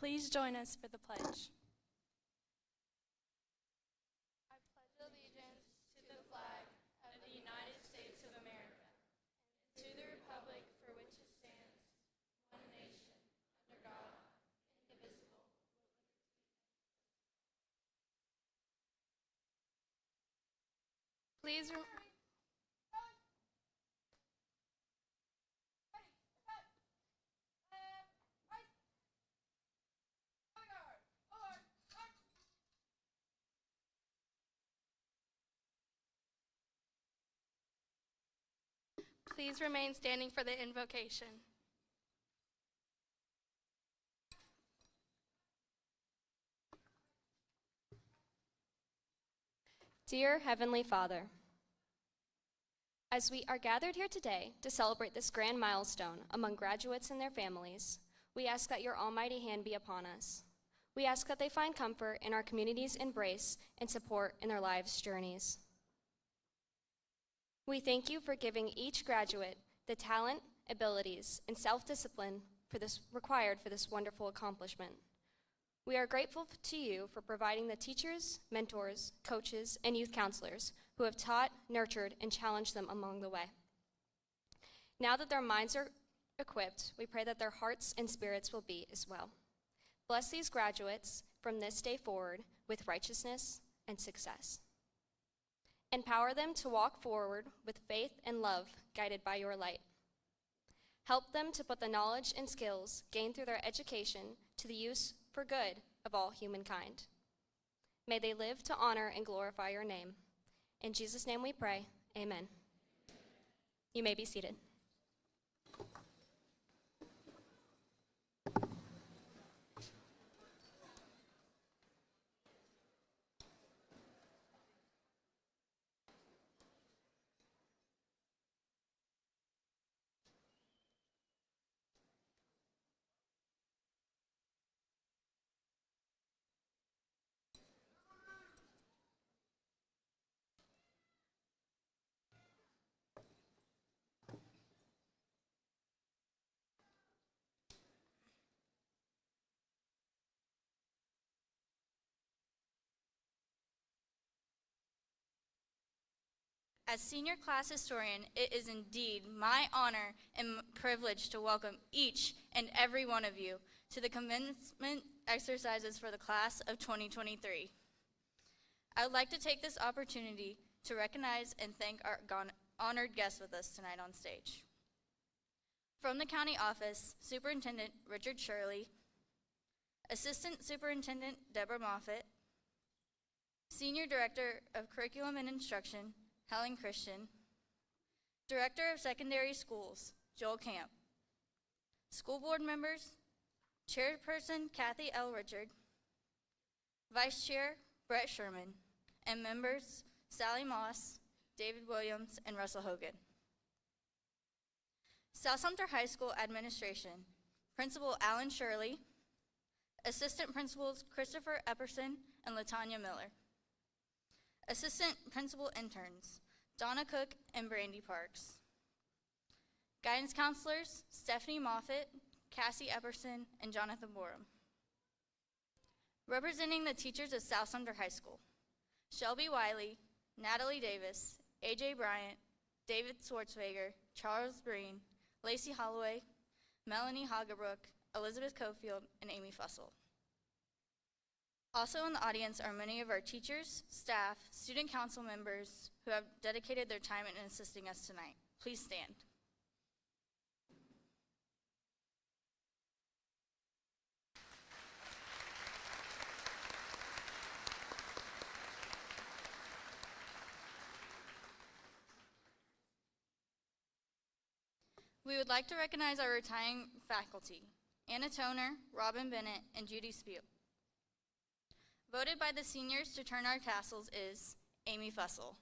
Please join us for the pledge. I pledge allegiance to the flag of the United States of America and to the republic for which it stands, one nation, under God, indivisible, with liberty and justice. Please Please remain standing for the invocation. Dear Heavenly Father, as we are gathered here today to celebrate this grand milestone among graduates and their families, we ask that your almighty hand be upon us. We ask that they find comfort in our community's embrace and support in their lives' journeys. We thank you for giving each graduate the talent, abilities, and self-discipline required for this wonderful accomplishment. We are grateful to you for providing the teachers, mentors, coaches, and youth counselors who have taught, nurtured, and challenged them along the way. Now that their minds are equipped, we pray that their hearts and spirits will be as well. Bless these graduates from this day forward with righteousness and success. Empower them to walk forward with faith and love, guided by your light. Help them to put the knowledge and skills gained through their education to the use for good of all humankind. May they live to honor and glorify your name. In Jesus' name we pray, amen. You may be seated. As senior class historian, it is indeed my honor and privilege to welcome each and every one of you to the commencement exercises for the class of 2023. I would like to take this opportunity to recognize and thank our honored guests with us tonight on stage. From the county office, Superintendent Richard Shirley, Assistant Superintendent Deborah Moffitt, Senior Director of Curriculum and Instruction, Helen Christian, Director of Secondary Schools, Joel Camp, School Board members, Chairperson Kathy L. Richard, Vice Chair Brett Sherman, and members Sally Moss, David Williams, and Russell Hogan. South Sumter High School Administration, Principal Alan Shirley, Assistant Principals Christopher Epperson and Latanya Miller. Assistant Principal Interns, Donna Cook and Brandy Parks. Guidance Counselors, Stephanie Moffitt, Cassie Epperson, and Jonathan Borum. Representing the teachers of South Sumter High School, Shelby Wiley, Natalie Davis, AJ Bryant, David Swartzwager, Charles Breen, Lacey Holloway, Melanie Hagebrook, Elizabeth Cofield, and Amy Fussell. Also in the audience are many of our teachers, staff, student council members who have dedicated their time in assisting us tonight. Please stand. We would like to recognize our retiring faculty, Anna Toner, Robin Bennett, and Judy Spiel. Voted by the seniors to turn our tassels is Amy Fussell.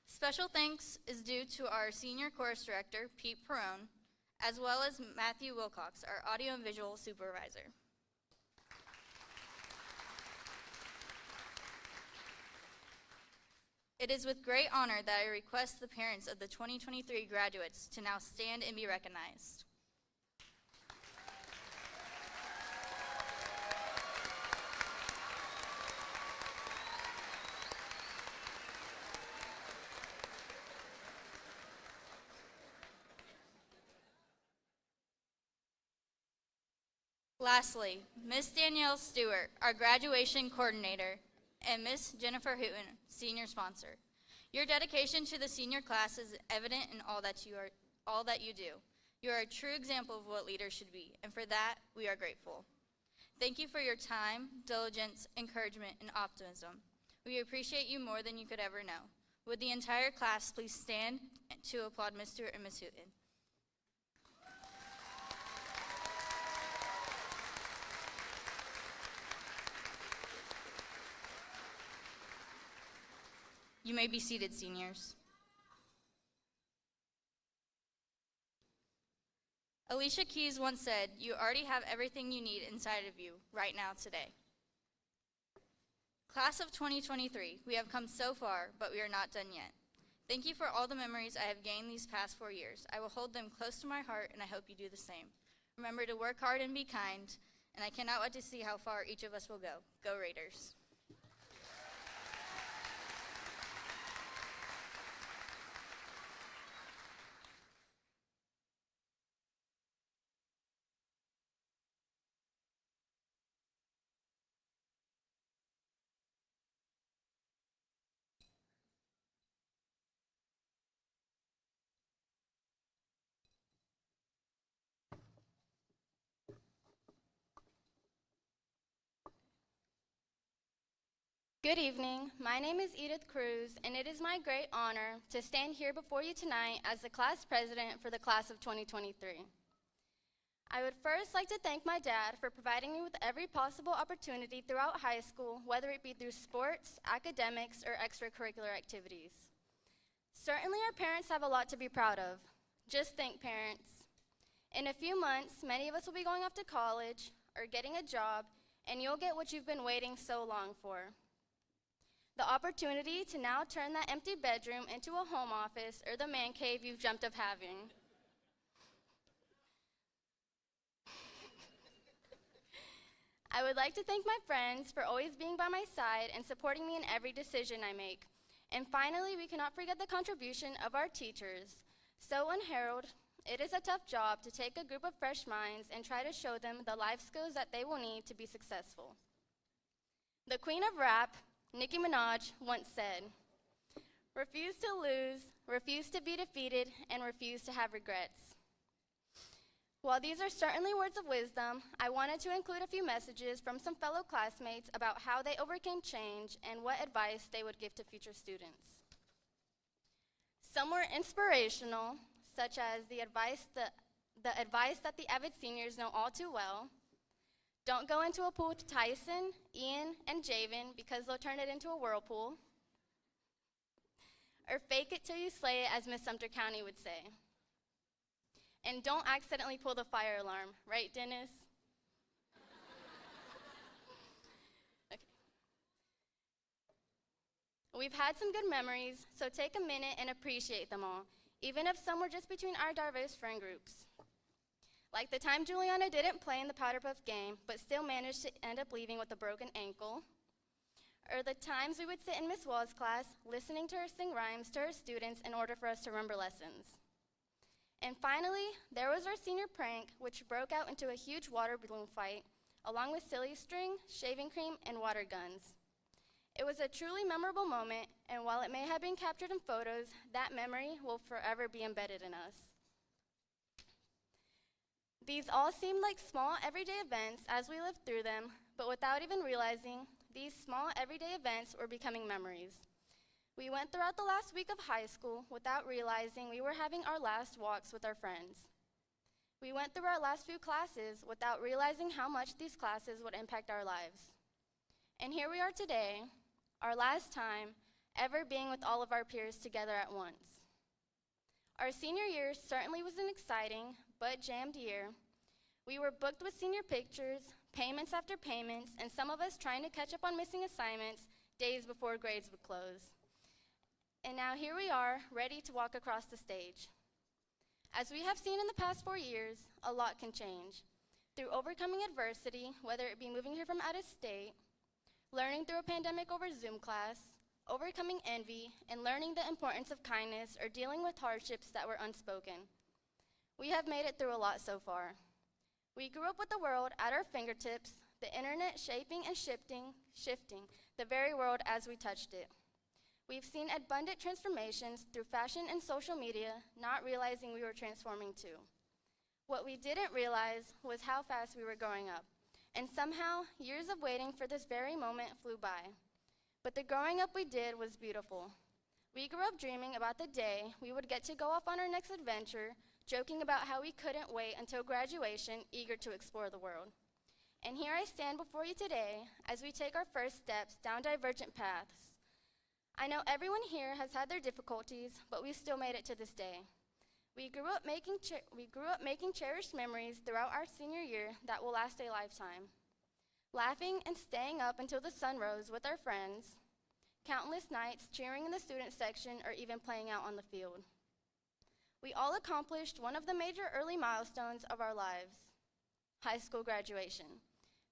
Special thanks is due to our senior chorus director, Pete Perrone, as well as Matthew Wilcox, our audio and visual supervisor. It is with great honor that I request the parents of the 2023 graduates to now stand and be recognized. Lastly, Miss Danielle Stewart, our graduation coordinator, and Miss Jennifer Hooten, senior sponsor. Your dedication to the senior class is evident in all that you do. You are a true example of what leaders should be, and for that, we are grateful. Thank you for your time, diligence, encouragement, and optimism. We appreciate you more than you could ever know. Would the entire class please stand to applaud Miss Stewart and Miss Hooten? You may be seated, seniors. Alicia Keys once said, "You already have everything you need inside of you right now today." Class of 2023, we have come so far, but we are not done yet. Thank you for all the memories I have gained these past 4 years. I will hold them close to my heart, and I hope you do the same. Remember to work hard and be kind, and I cannot wait to see how far each of us will go. Go Raiders. Good evening. My name is Edith Cruz, and it is my great honor to stand here before you tonight as the class president for the class of 2023. I would first like to thank my dad for providing me with every possible opportunity throughout high school, whether it be through sports, academics, or extracurricular activities. Certainly our parents have a lot to be proud of. Just think, parents. In a few months, many of us will be going off to college or getting a job, and you'll get what you've been waiting so long for. The opportunity to now turn that empty bedroom into a home office or the man cave you've dreamt of having. I would like to thank my friends for always being by my side and supporting me in every decision I make. And finally, we cannot forget the contribution of our teachers. So unheralded, it is a tough job to take a group of fresh minds and try to show them the life skills that they will need to be successful. The queen of rap, Nicki Minaj, once said, "Refuse to lose, refuse to be defeated, and refuse to have regrets." While these are certainly words of wisdom, I wanted to include a few messages from some fellow classmates about how they overcame change and what advice they would give to future students. Some were inspirational, such as the advice that the avid seniors know all too well. Don't go into a pool with Tyson, Ian, and Javen because they'll turn it into a whirlpool. Or fake it till you slay it, as Miss Sumter County would say. And don't accidentally pull the fire alarm, right, Dennis? Okay. We've had some good memories, so take a minute and appreciate them all, even if some were just between our diverse friend groups. Like the time Juliana didn't play in the Powder Puff game, but still managed to end up leaving with a broken ankle. Or the times we would sit in Miss Wall's class, listening to her sing rhymes to her students in order for us to remember lessons. And finally, there was our senior prank, which broke out into a huge water balloon fight, along with silly string, shaving cream, and water guns. It was a truly memorable moment, and while it may have been captured in photos, that memory will forever be embedded in us. These all seemed like small everyday events as we lived through them, but without even realizing, these small everyday events were becoming memories. We went throughout the last week of high school without realizing we were having our last walks with our friends. We went through our last few classes without realizing how much these classes would impact our lives. And here we are today, our last time ever being with all of our peers together at once. Our senior year certainly was an exciting but jammed year. We were booked with senior pictures, payments after payments, and some of us trying to catch up on missing assignments days before grades would close. And now here we are, ready to walk across the stage. As we have seen in the past 4 years, a lot can change. Through overcoming adversity, whether it be moving here from out of state, learning through a pandemic over Zoom class, overcoming envy, and learning the importance of kindness or dealing with hardships that were unspoken. We have made it through a lot so far. We grew up with the world at our fingertips, the internet shaping and shifting the very world as we touched it. We've seen abundant transformations through fashion and social media, not realizing we were transforming too. What we didn't realize was how fast we were growing up, and somehow years of waiting for this very moment flew by. But the growing up we did was beautiful. We grew up dreaming about the day we would get to go off on our next adventure, joking about how we couldn't wait until graduation, eager to explore the world. And here I stand before you today as we take our first steps down divergent paths. I know everyone here has had their difficulties, but we still made it to this day. We grew up making cherished memories throughout our senior year that will last a lifetime. Laughing and staying up until the sun rose with our friends, countless nights cheering in the student section or even playing out on the field. We all accomplished one of the major early milestones of our lives, high school graduation.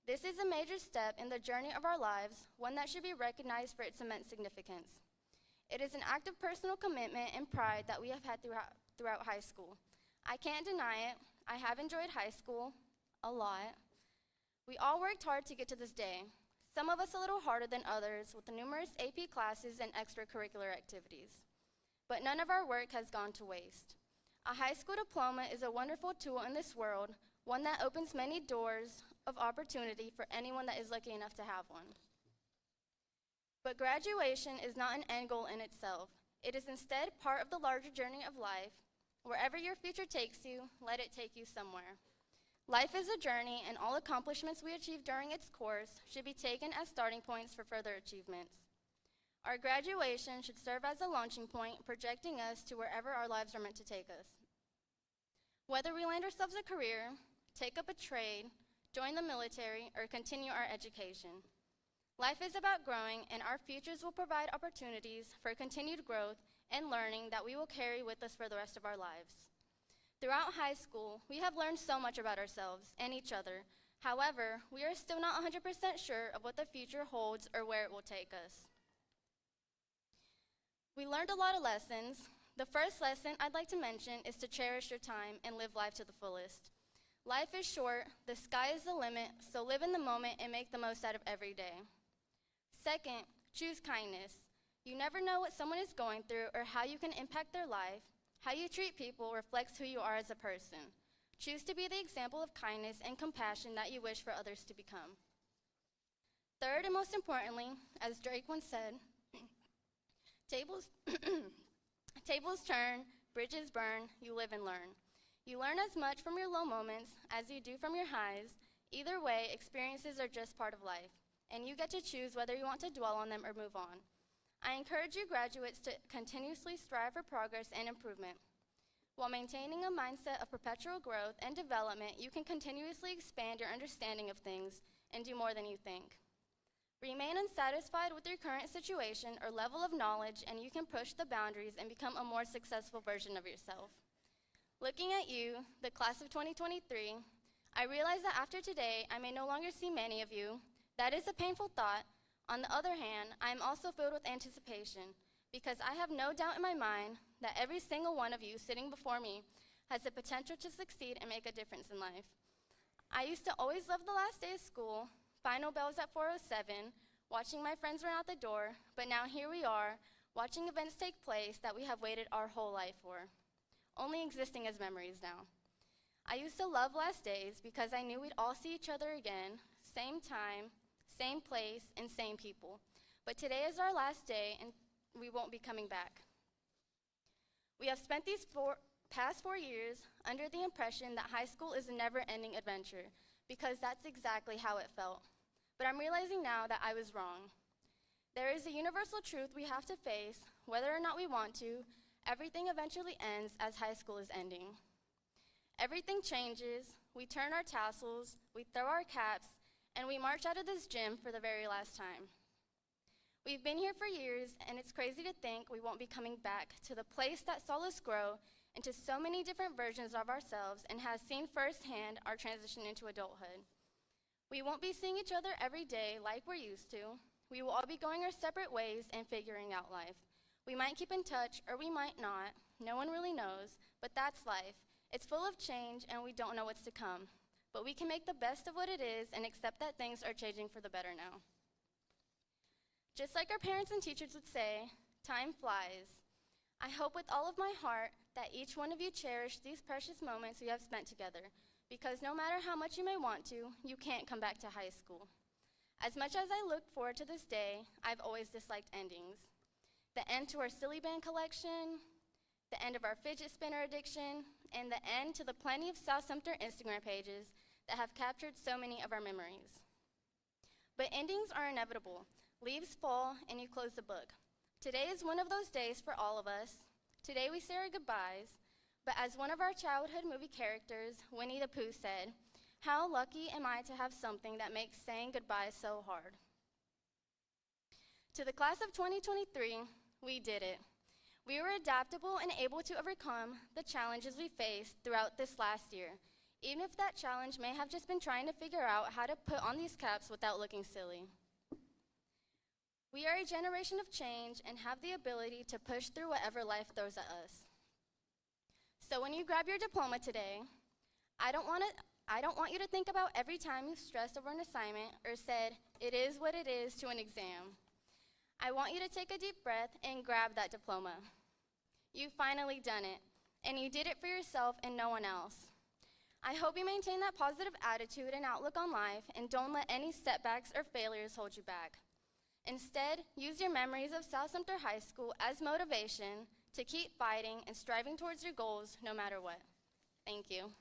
This is a major step in the journey of our lives, one that should be recognized for its immense significance. It is an act of personal commitment and pride that we have had throughout high school. I can't deny it. I have enjoyed high school a lot. We all worked hard to get to this day, some of us a little harder than others with the numerous AP classes and extracurricular activities. But none of our work has gone to waste. A high school diploma is a wonderful tool in this world, one that opens many doors of opportunity for anyone that is lucky enough to have one. But graduation is not an end goal in itself. It is instead part of the larger journey of life. Wherever your future takes you, let it take you somewhere. Life is a journey, and all accomplishments we achieve during its course should be taken as starting points for further achievements. Our graduation should serve as a launching point, projecting us to wherever our lives are meant to take us. Whether we land ourselves a career, take up a trade, join the military, or continue our education. Life is about growing, and our futures will provide opportunities for continued growth and learning that we will carry with us for the rest of our lives. Throughout high school, we have learned so much about ourselves and each other. However, we are still not 100% sure of what the future holds or where it will take us. We learned a lot of lessons. The first lesson I'd like to mention is to cherish your time and live life to the fullest. Life is short, the sky is the limit, so live in the moment and make the most out of every day. Second, choose kindness. You never know what someone is going through or how you can impact their life. How you treat people reflects who you are as a person. Choose to be the example of kindness and compassion that you wish for others to become. Third, and most importantly, as Drake once said, tables turn, bridges burn, you live and learn. You learn as much from your low moments as you do from your highs. Either way, experiences are just part of life, and you get to choose whether you want to dwell on them or move on. I encourage you graduates to continuously strive for progress and improvement. While maintaining a mindset of perpetual growth and development, you can continuously expand your understanding of things and do more than you think. Remain unsatisfied with your current situation or level of knowledge, and you can push the boundaries and become a more successful version of yourself. Looking at you, the class of 2023, I realize that after today, I may no longer see many of you. That is a painful thought. On the other hand, I am also filled with anticipation because I have no doubt in my mind that every single one of you sitting before me has the potential to succeed and make a difference in life. I used to always love the last day of school, final bells at 4:07, watching my friends run out the door, but now here we are, watching events take place that we have waited our whole life for, only existing as memories now. I used to love last days because I knew we'd all see each other again, same time, same place, and same people. But today is our last day, and we won't be coming back. We have spent these past 4 years under the impression that high school is a never-ending adventure, because that's exactly how it felt. But I'm realizing now that I was wrong. There is a universal truth we have to face, whether or not we want to. Everything eventually ends as high school is ending. Everything changes. We turn our tassels, we throw our caps, and we march out of this gym for the very last time. We've been here for years, and it's crazy to think we won't be coming back to the place that saw us grow into so many different versions of ourselves and has seen firsthand our transition into adulthood. We won't be seeing each other every day like we're used to. We will all be going our separate ways and figuring out life. We might keep in touch, or we might not. No one really knows, but that's life. It's full of change, and we don't know what's to come. But we can make the best of what it is and accept that things are changing for the better now. Just like our parents and teachers would say, time flies. I hope with all of my heart that each one of you cherish these precious moments we have spent together, because no matter how much you may want to, you can't come back to high school. As much as I look forward to this day, I've always disliked endings. The end to our silly band collection, the end of our fidget spinner addiction, and the end to the plenty of South Sumter Instagram pages that have captured so many of our memories. But endings are inevitable. Leaves fall, and you close the book. Today is one of those days for all of us. Today we say our goodbyes, but as one of our childhood movie characters, Winnie the Pooh, said, "How lucky am I to have something that makes saying goodbye so hard?" To the class of 2023, we did it. We were adaptable and able to overcome the challenges we faced throughout this last year, even if that challenge may have just been trying to figure out how to put on these caps without looking silly. We are a generation of change and have the ability to push through whatever life throws at us. So when you grab your diploma today, I don't want you to think about every time you stressed over an assignment or said, "It is what it is" to an exam. I want you to take a deep breath and grab that diploma. You've finally done it, and you did it for yourself and no one else. I hope you maintain that positive attitude and outlook on life and don't let any setbacks or failures hold you back. Instead, use your memories of South Sumter High School as motivation to keep fighting and striving towards your goals no matter what. Thank you.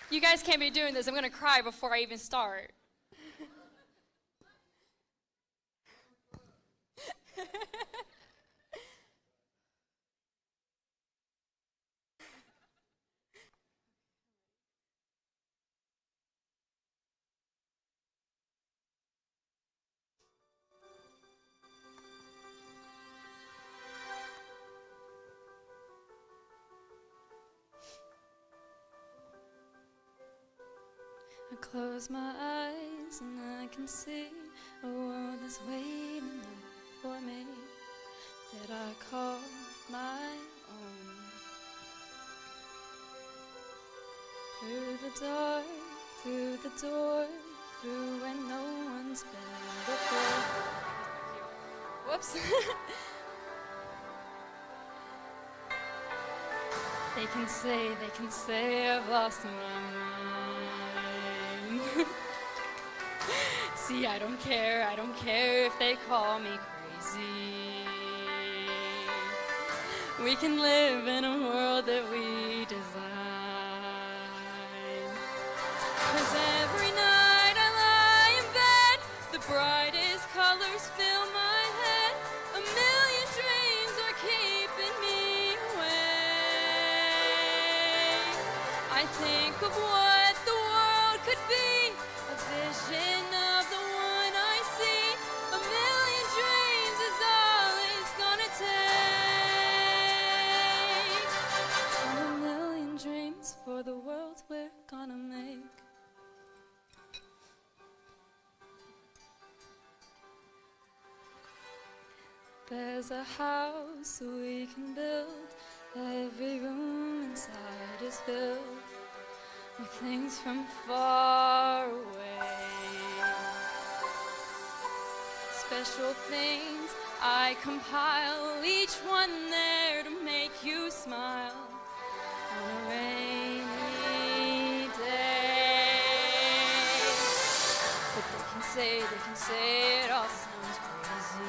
You guys can't be doing this. I'm going to cry before I even start. I close my eyes and I can see a world that's waiting for me that I call my own. Through the dark, through the door, through where no one's been before. Whoops. They can say I've lost my mind. See, I don't care if they call me crazy. We can live in a world that we design. 'Cause every night I lie in bed, the brightest colors fill my head. A million dreams are keeping me awake. I think of what the world could be, a vision of the one I see. A million dreams is all it's gonna take. And a million dreams for the world we're gonna make. There's a house we can build. Every room inside is filled with things from far away. special things I compile, each one there to make you smile on a rainy day. But they can say it all sounds crazy.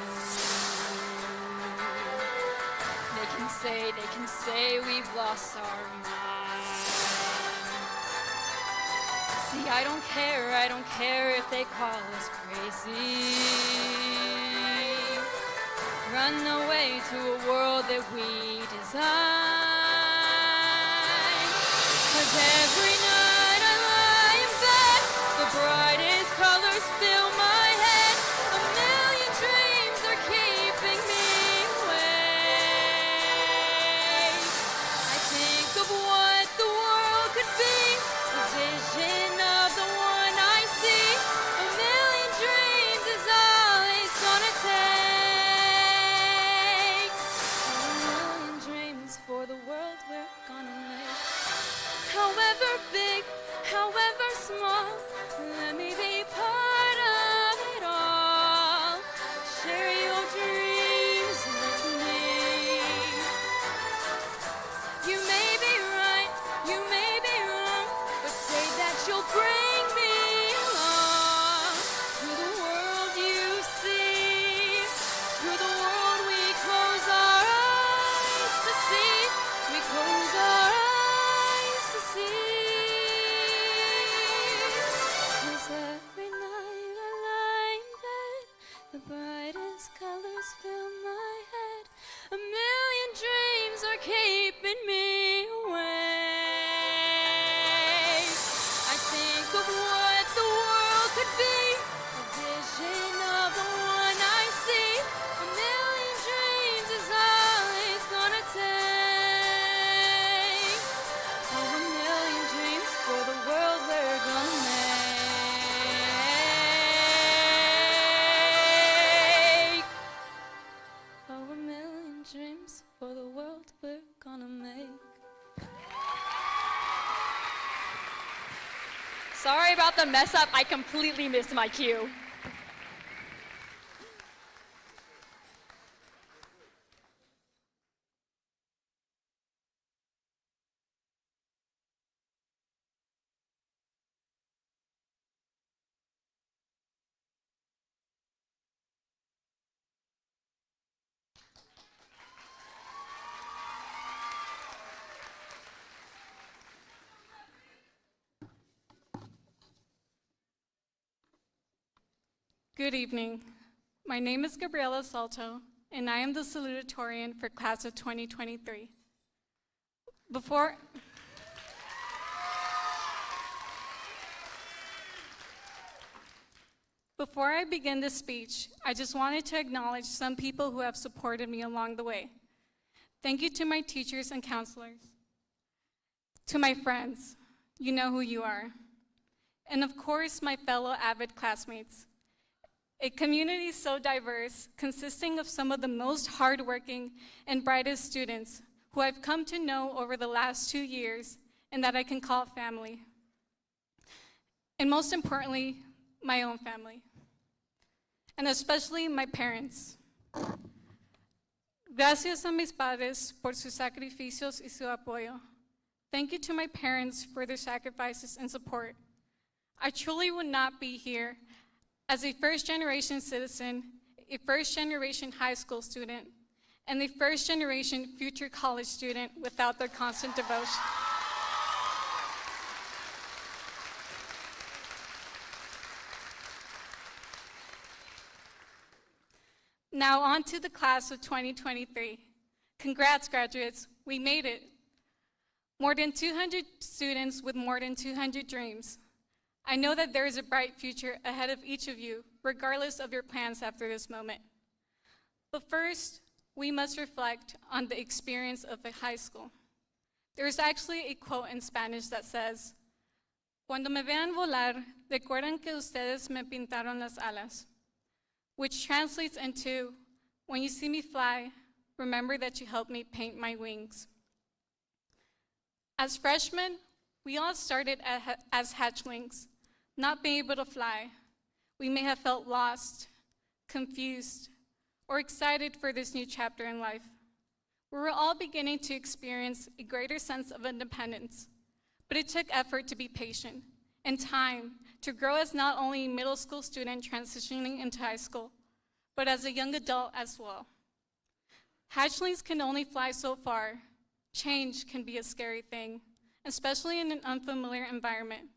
They can say we've lost our minds. See, I don't care if they call us crazy. Run away to a world that we design. 'Cause every night I lie in bed, the brightest colors fill my head. A million dreams are keeping me awake. I think of what the world could be, the vision of the one I see. A million dreams is all it's gonna take. A million dreams for the world we're gonna make. However big, however small, let me be part of it all. Share your dreams with me. You may be right, you may be wrong, but say that you'll bring me along to the world you see, to the world we close our eyes to see, we close our eyes to see. 'Cause every night I lie in bed, the brightest colors fill my head. A million dreams are keeping me awake. I think of what the world could be, a vision of the one I see. A million dreams is all it's gonna take. Oh, a million dreams for the world we're gonna make. Oh, a million dreams for the world we're gonna make. Sorry about the mess up. I completely missed my cue. Good evening. My name is Gabriela Salto, and I am the Salutatorian for class of 2023. Before I begin this speech, I just wanted to acknowledge some people who have supported me along the way. Thank you to my teachers and counselors. To my friends, you know who you are. And of course, my fellow AVID classmates. A community so diverse, consisting of some of the most hardworking and brightest students who I've come to know over the last 2 years and that I can call family. And most importantly, my own family. And especially my parents. Gracias a mis padres por sus sacrificios y su apoyo. Thank you to my parents for their sacrifices and support. I truly would not be here as a first-generation citizen, a first-generation high school student, and a first-generation future college student without their constant devotion. Now on to the class of 2023. Congrats, graduates, we made it. More than 200 students with more than 200 dreams. I know that there is a bright future ahead of each of you, regardless of your plans after this moment. But first, we must reflect on the experience of a high school. There is actually a quote in Spanish that says, "Cuando me vean volar, recuerden que ustedes me pintaron las alas," which translates into, "When you see me fly, remember that you helped me paint my wings." As freshmen, we all started as hatchlings, not being able to fly. We may have felt lost, confused, or excited for this new chapter in life. We were all beginning to experience a greater sense of independence, but it took effort to be patient and time to grow as not only a middle school student transitioning into high school, but as a young adult as well. Hatchlings can only fly so far. Change can be a scary thing, especially in an unfamiliar environment.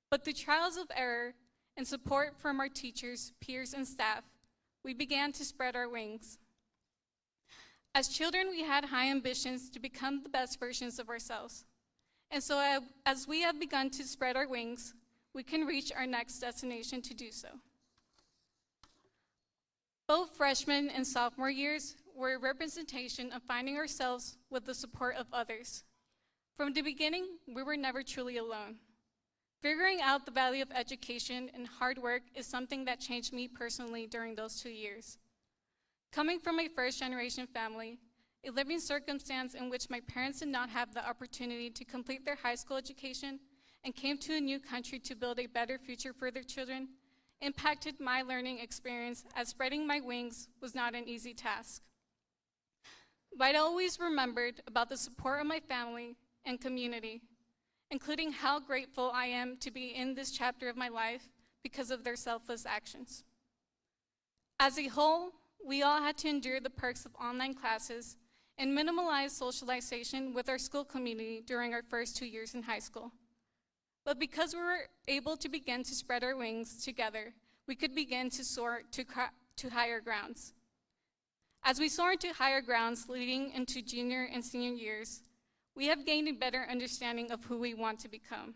But through trials of error and support from our teachers, peers, and staff, we began to spread our wings. As children, we had high ambitions to become the best versions of ourselves. And so as we have begun to spread our wings, we can reach our next destination to do so. Both freshman and sophomore years were a representation of finding ourselves with the support of others. From the beginning, we were never truly alone. Figuring out the value of education and hard work is something that changed me personally during those 2 years. Coming from a first-generation family, a living circumstance in which my parents did not have the opportunity to complete their high school education and came to a new country to build a better future for their children, impacted my learning experience, as spreading my wings was not an easy task. But I always remembered about the support of my family and community, including how grateful I am to be in this chapter of my life because of their selfless actions. As a whole, we all had to endure the perks of online classes and minimalize socialization with our school community during our first 2 years in high school. But because we were able to begin to spread our wings together, we could begin to soar to higher grounds. As we soar into higher grounds leading into junior and senior years, we have gained a better understanding of who we want to become.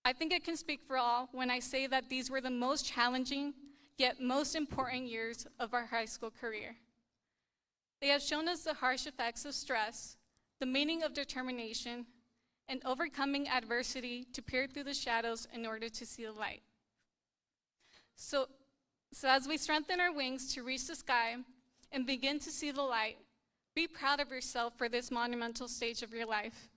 I think I can speak for all when I say that these were the most challenging, yet most important years of our high school career. They have shown us the harsh effects of stress, the meaning of determination, and overcoming adversity to peer through the shadows in order to see the light. So as we strengthen our wings to reach the sky and begin to see the light, be proud of yourself for this monumental stage of your life.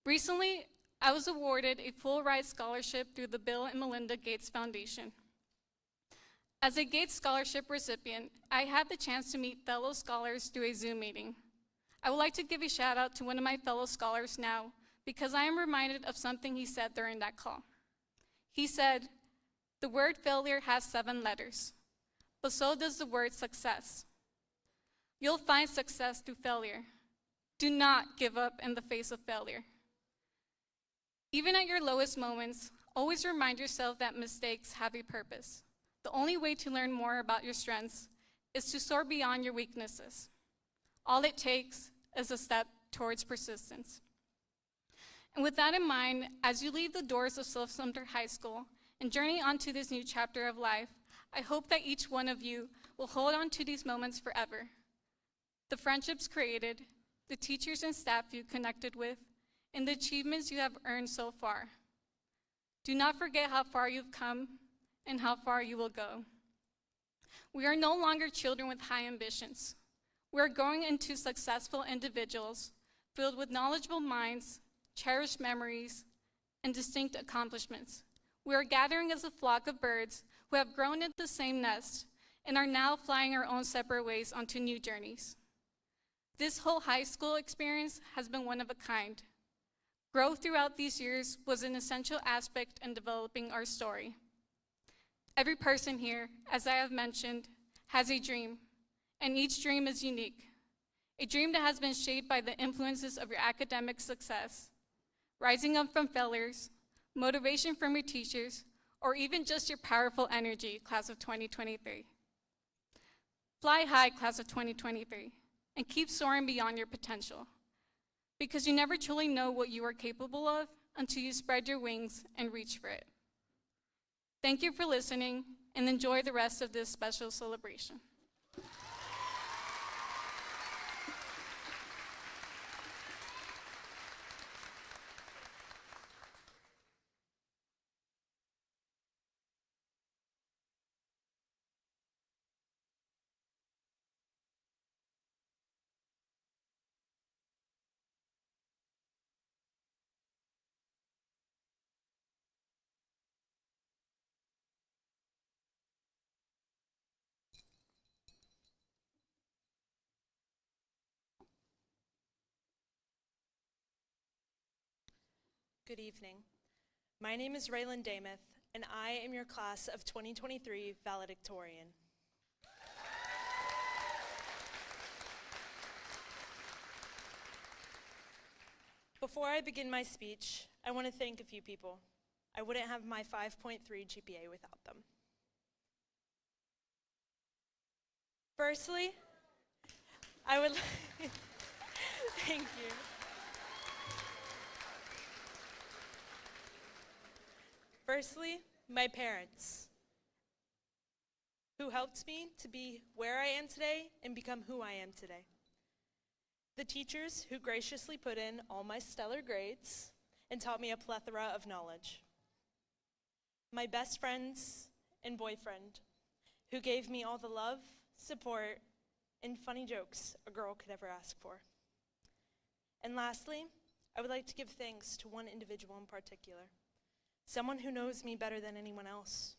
Recently, I was awarded a full-ride scholarship through the Bill and Melinda Gates Foundation. As a Gates Scholarship recipient, I had the chance to meet fellow scholars through a Zoom meeting. I would like to give a shout out to one of my fellow scholars now because I am reminded of something he said during that call. He said, "The word failure has 7 letters, but so does the word success. You'll find success through failure. Do not give up in the face of failure." Even at your lowest moments, always remind yourself that mistakes have a purpose. The only way to learn more about your strengths is to soar beyond your weaknesses. All it takes is a step towards persistence. And with that in mind, as you leave the doors of Sumter High School and journey onto this new chapter of life, I hope that each one of you will hold on to these moments forever. The friendships created, the teachers and staff you connected with, and the achievements you have earned so far. Do not forget how far you've come and how far you will go. We are no longer children with high ambitions. We are growing into successful individuals filled with knowledgeable minds, cherished memories, and distinct accomplishments. We are gathering as a flock of birds who have grown in the same nest and are now flying our own separate ways onto new journeys. This whole high school experience has been one of a kind. Growth throughout these years was an essential aspect in developing our story. Every person here, as I have mentioned, has a dream, and each dream is unique. A dream that has been shaped by the influences of your academic success, rising up from failures, motivation from your teachers, or even just your powerful energy, class of 2023. Fly high, class of 2023, and keep soaring beyond your potential, because you never truly know what you are capable of until you spread your wings and reach for it. Thank you for listening, and enjoy the rest of this special celebration. Good evening. My name is Raylan Damuth, and I am your class of 2023 Valedictorian. Before I begin my speech, I want to thank a few people. I wouldn't have my 5.3 GPA without them. Firstly, I would thank you. Firstly, my parents, who helped me to be where I am today and become who I am today. The teachers who graciously put in all my stellar grades and taught me a plethora of knowledge. My best friends and boyfriend, who gave me all the love, support, and funny jokes a girl could ever ask for. And lastly, I would like to give thanks to one individual in particular, someone who knows me better than anyone else.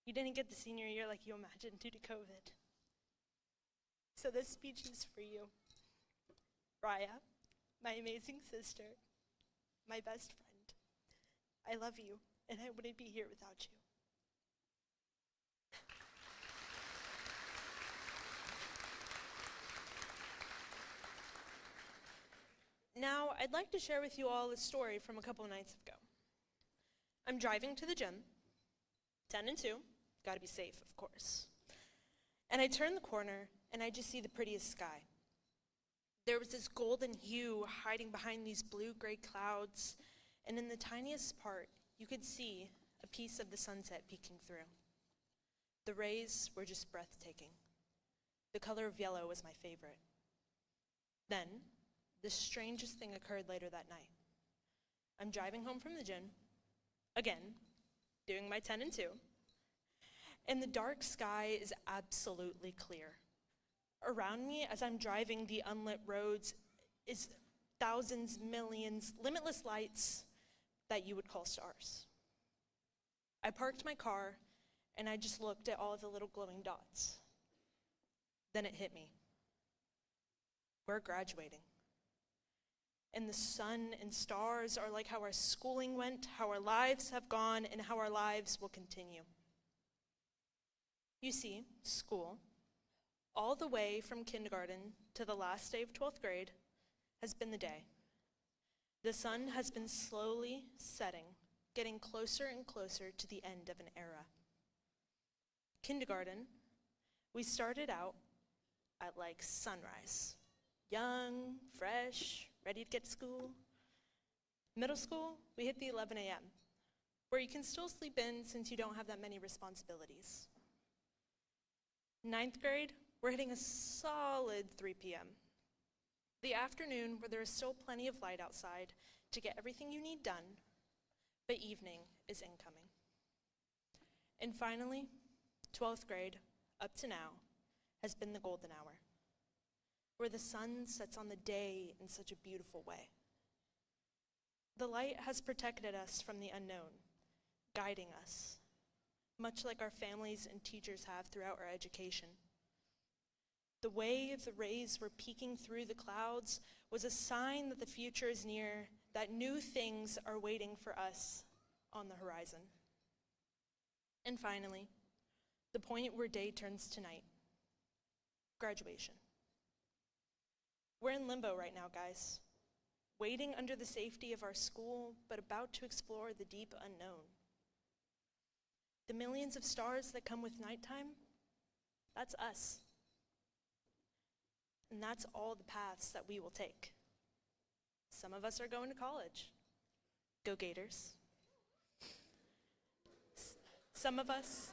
You didn't get the senior year like you imagined due to COVID. So this speech is for you. Raya, my amazing sister, my best friend. I love you, and I wouldn't be here without you. Now, I'd like to share with you all a story from a couple of nights ago. I'm driving to the gym, 10 and 2, gotta be safe, of course. And I turn the corner, and I just see the prettiest sky. There was this golden hue hiding behind these blue-gray clouds, and in the tiniest part, you could see a piece of the sunset peeking through. The rays were just breathtaking. The color of yellow was my favorite. Then, the strangest thing occurred later that night. I'm driving home from the gym, again, doing my 10 and 2, and the dark sky is absolutely clear. Around me, as I'm driving the unlit roads, is thousands, millions, limitless lights that you would call stars. I parked my car, and I just looked at all the little glowing dots. Then it hit me. We're graduating. And the sun and stars are like how our schooling went, how our lives have gone, and how our lives will continue. You see, school, all the way from kindergarten to the last day of 12th grade, has been the day. The sun has been slowly setting, getting closer and closer to the end of an era. Kindergarten, we started out at like sunrise. Young, fresh, ready to get to school. Middle school, we hit the 11 a.m., where you can still sleep in since you don't have that many responsibilities. 9th grade, we're hitting a solid 3 p.m. The afternoon, where there is still plenty of light outside to get everything you need done, but evening is incoming. And finally, 12th grade, up to now, has been the golden hour, where the sun sets on the day in such a beautiful way. The light has protected us from the unknown, guiding us, much like our families and teachers have throughout our education. The way the rays were peeking through the clouds was a sign that the future is near, that new things are waiting for us on the horizon. And finally, the point where day turns to night, graduation. We're in limbo right now, guys, waiting under the safety of our school, but about to explore the deep unknown. The millions of stars that come with nighttime, that's us. And that's all the paths that we will take. Some of us are going to college. Go Gators. Some of us,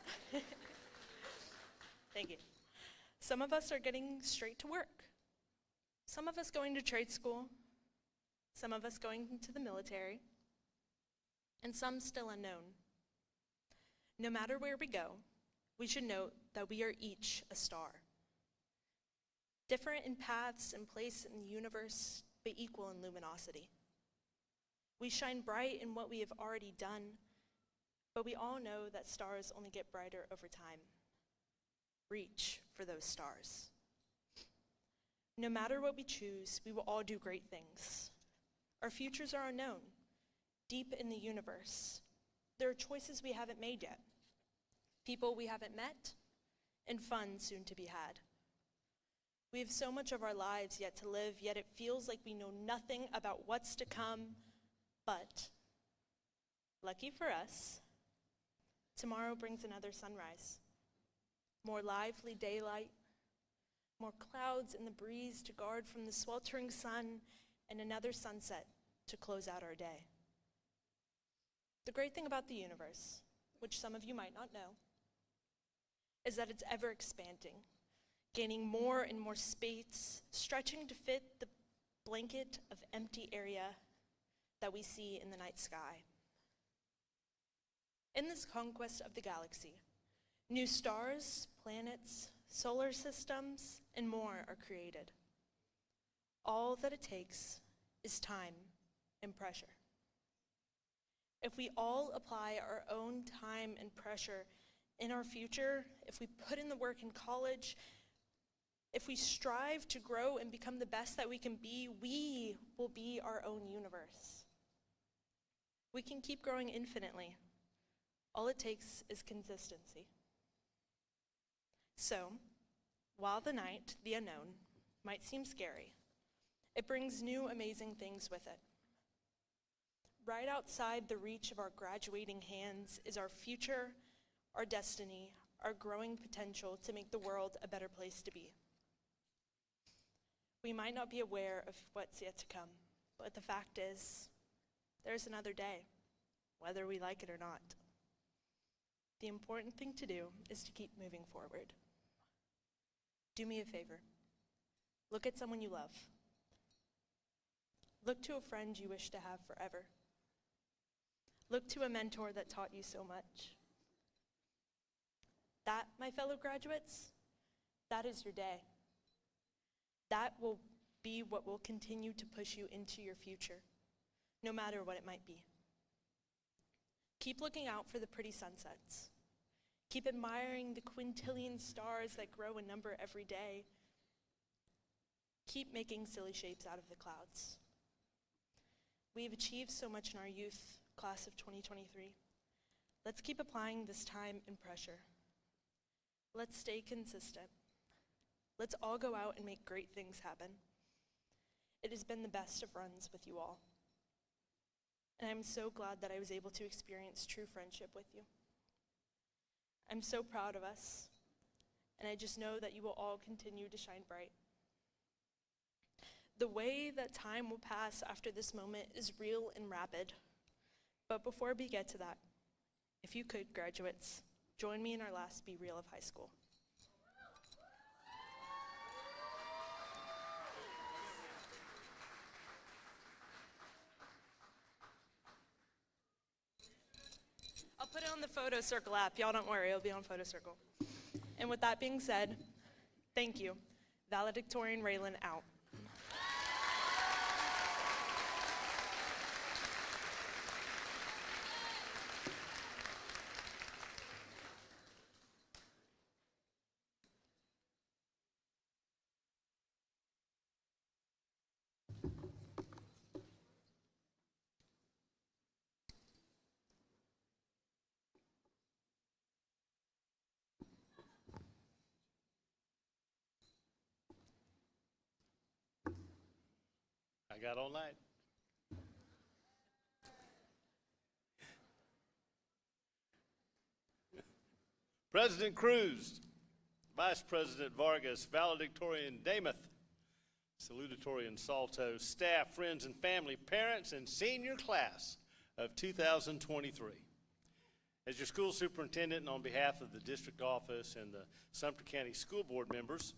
thank you. Some of us are getting straight to work. Some of us going to trade school. Some of us going into the military. And some still unknown. No matter where we go, we should note that we are each a star. Different in paths and place in the universe, but equal in luminosity. We shine bright in what we have already done, but we all know that stars only get brighter over time. Reach for those stars. No matter what we choose, we will all do great things. Our futures are unknown, Deep in the universe, there are choices we haven't made yet, people we haven't met, and fun soon to be had. We have so much of our lives yet to live, yet it feels like we know nothing about what's to come, but lucky for us, tomorrow brings another sunrise, more lively daylight, more clouds in the breeze to guard from the sweltering sun, and another sunset to close out our day. The great thing about the universe, which some of you might not know, is that it's ever expanding, gaining more and more space, stretching to fit the blanket of empty area that we see in the night sky. In this conquest of the galaxy, new stars, planets, solar systems, and more are created. All that it takes is time and pressure. If we all apply our own time and pressure in our future, if we put in the work in college, if we strive to grow and become the best that we can be, we will be our own universe. We can keep growing infinitely. All it takes is consistency. So, while the night, the unknown, might seem scary, it brings new amazing things with it. Right outside the reach of our graduating hands is our future, our destiny, our growing potential to make the world a better place to be. We might not be aware of what's yet to come, but the fact is, there's another day, whether we like it or not. The important thing to do is to keep moving forward. Do me a favor. Look at someone you love. Look to a friend you wish to have forever. Look to a mentor that taught you so much. That, my fellow graduates, that is your day. That will be what will continue to push you into your future, no matter what it might be. Keep looking out for the pretty sunsets. Keep admiring the quintillion stars that grow in number every day. Keep making silly shapes out of the clouds. We have achieved so much in our youth class of 2023. Let's keep applying this time and pressure. Let's stay consistent. Let's all go out and make great things happen. It has been the best of runs with you all. And I'm so glad that I was able to experience true friendship with you. I'm so proud of us, and I just know that you will all continue to shine bright. The way that time will pass after this moment is real and rapid. But before we get to that, if you could, graduates, join me in our last Be Real of high school. I'll put it on the photo circle app. Y'all don't worry, it'll be on photo circle. And with that being said, thank you. Valedictorian Raylan out. I got all night. President Cruz, Vice President Vargas, Valedictorian Damath, Salutatorian Salto, staff, friends, and family, parents, and senior class of 2023. As your school superintendent and on behalf of the district office and the Sumter County School Board members,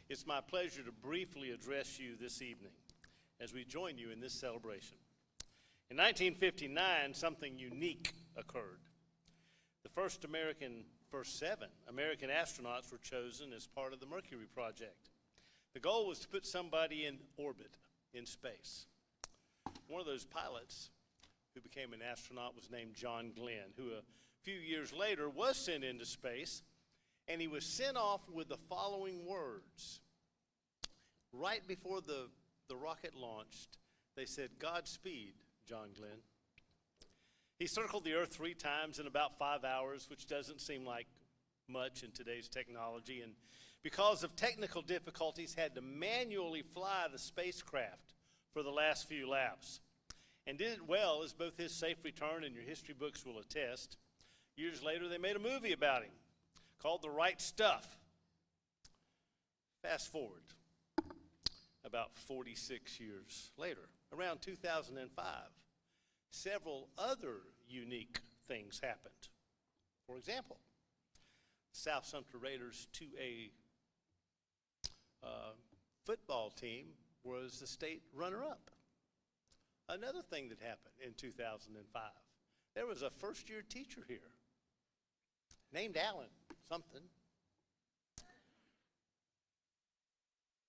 it's my pleasure to briefly address you this evening as we join you in this celebration. In 1959, something unique occurred. The first seven American astronauts were chosen as part of the Mercury project. The goal was to put somebody in orbit, in space. One of those pilots who became an astronaut was named John Glenn, who a few years later was sent into space, and he was sent off with the following words. Right before the rocket launched, they said, "Godspeed, John Glenn." He circled the Earth 3 times in about 5 hours, which doesn't seem like much in today's technology, and because of technical difficulties, had to manually fly the spacecraft for the last few laps. And did it well, as both his safe return and your history books will attest. Years later, they made a movie about him called The Right Stuff. Fast forward about 46 years later, around 2005, several other unique things happened. For example, South Sumter Raiders 2A football team was the state runner-up. Another thing that happened in 2005, there was a first-year teacher here named Alan something.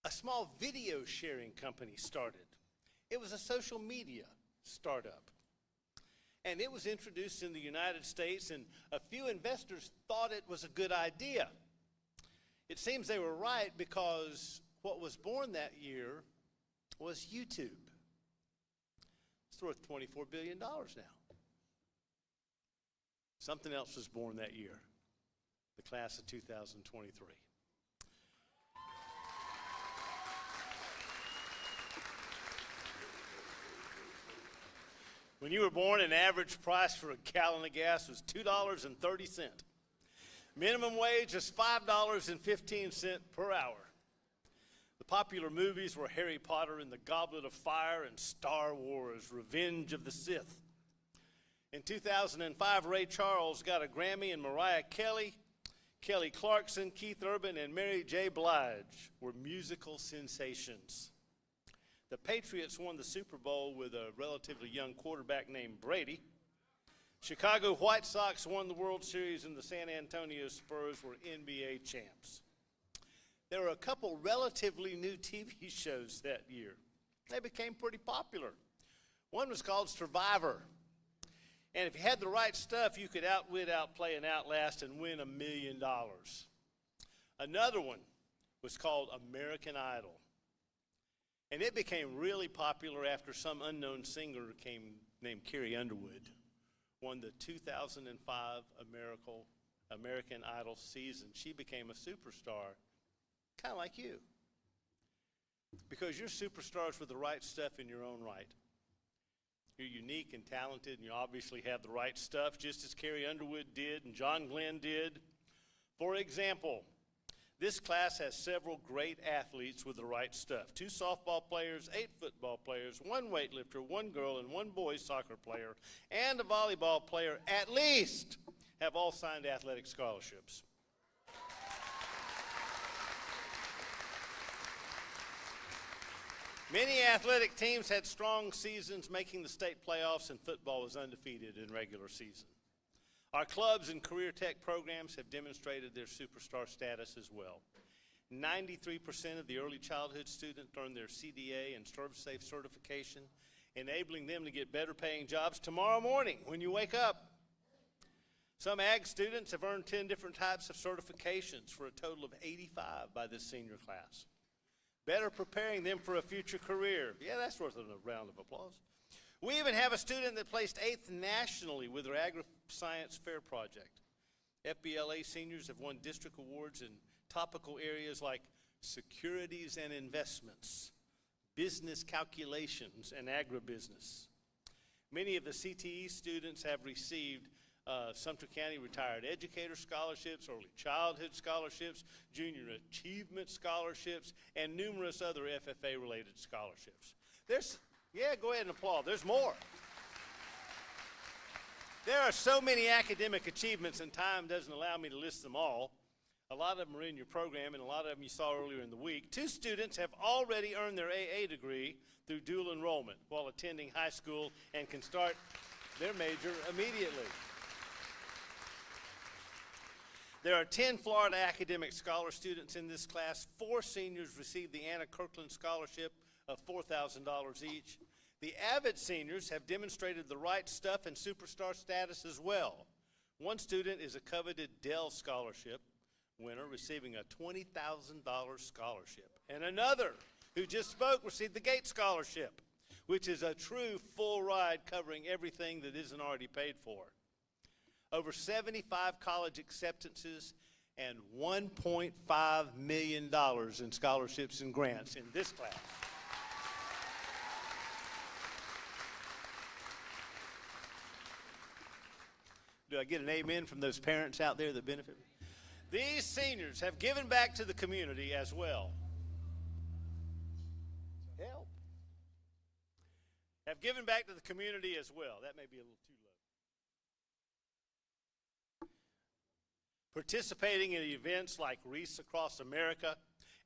A small video sharing company started. It was a social media startup. And it was introduced in the United States, and a few investors thought it was a good idea. It seems they were right, because what was born that year was YouTube. It's worth $24 billion now. Something else was born that year, the class of 2023. When you were born, an average price for a gallon of gas was $2.30. Minimum wage is $5.15 per hour. The popular movies were Harry Potter and the Goblet of Fire and Star Wars, Revenge of the Sith. In 2005, Ray Charles got a Grammy, and Mariah Carey, Kelly Clarkson, Keith Urban, and Mary J. Blige were musical sensations. The Patriots won the Super Bowl with a relatively young quarterback named Brady. Chicago White Sox won the World Series, and the San Antonio Spurs were NBA champs. There were a couple relatively new TV shows that year. They became pretty popular. One was called Survivor. And if you had the right stuff, you could outwit, outplay, and outlast and win $1 million. Another one was called American Idol. And it became really popular after some unknown singer named Carrie Underwood won the 2005 American Idol season. She became a superstar, kind of like you. Because you're superstars with the right stuff in your own right. You're unique and talented, and you obviously have the right stuff, just as Carrie Underwood did and John Glenn did. For example, this class has several great athletes with the right stuff. 2 softball players, 8 football players, 1 weightlifter, 1 girl, and 1 boys soccer player, and a volleyball player at least have all signed athletic scholarships. Many athletic teams had strong seasons, making the state playoffs, and football was undefeated in regular season. Our clubs and career tech programs have demonstrated their superstar status as well. 93% of the early childhood students earn their CDA and ServSafe certification, enabling them to get better paying jobs tomorrow morning when you wake up. Some ag students have earned 10 different types of certifications for a total of 85 by this senior class, better preparing them for a future career. Yeah, that's worth a round of applause. We even have a student that placed 8th nationally with their Agri-Science Fair project. FBLA seniors have won district awards in topical areas like securities and investments, business calculations, and agribusiness. Many of the CTE students have received Sumter County Retired Educator Scholarships, Early Childhood Scholarships, Junior Achievement Scholarships, and numerous other FFA-related scholarships. Yeah, go ahead and applaud. There's more. There are so many academic achievements, and time doesn't allow me to list them all. A lot of them are in your program, and a lot of them you saw earlier in the week. 2 students have already earned their AA degree through dual enrollment while attending high school and can start their major immediately. There are 10 Florida Academic Scholar students in this class. 4 seniors received the Anna Kirkland Scholarship of $4,000 each. The Avid seniors have demonstrated the right stuff and superstar status as well. 1 student is a coveted Dell Scholarship winner, receiving a $20,000 scholarship. And another, who just spoke, received the Gates Scholarship. which is a true full ride covering everything that isn't already paid for. Over 75 college acceptances and $1.5 million in scholarships and grants in this class. Do I get an amen from those parents out there that benefit? These seniors have given back to the community as well. Help. Have given back to the community as well. That may be a little too low. Participating in events like Wreaths Across America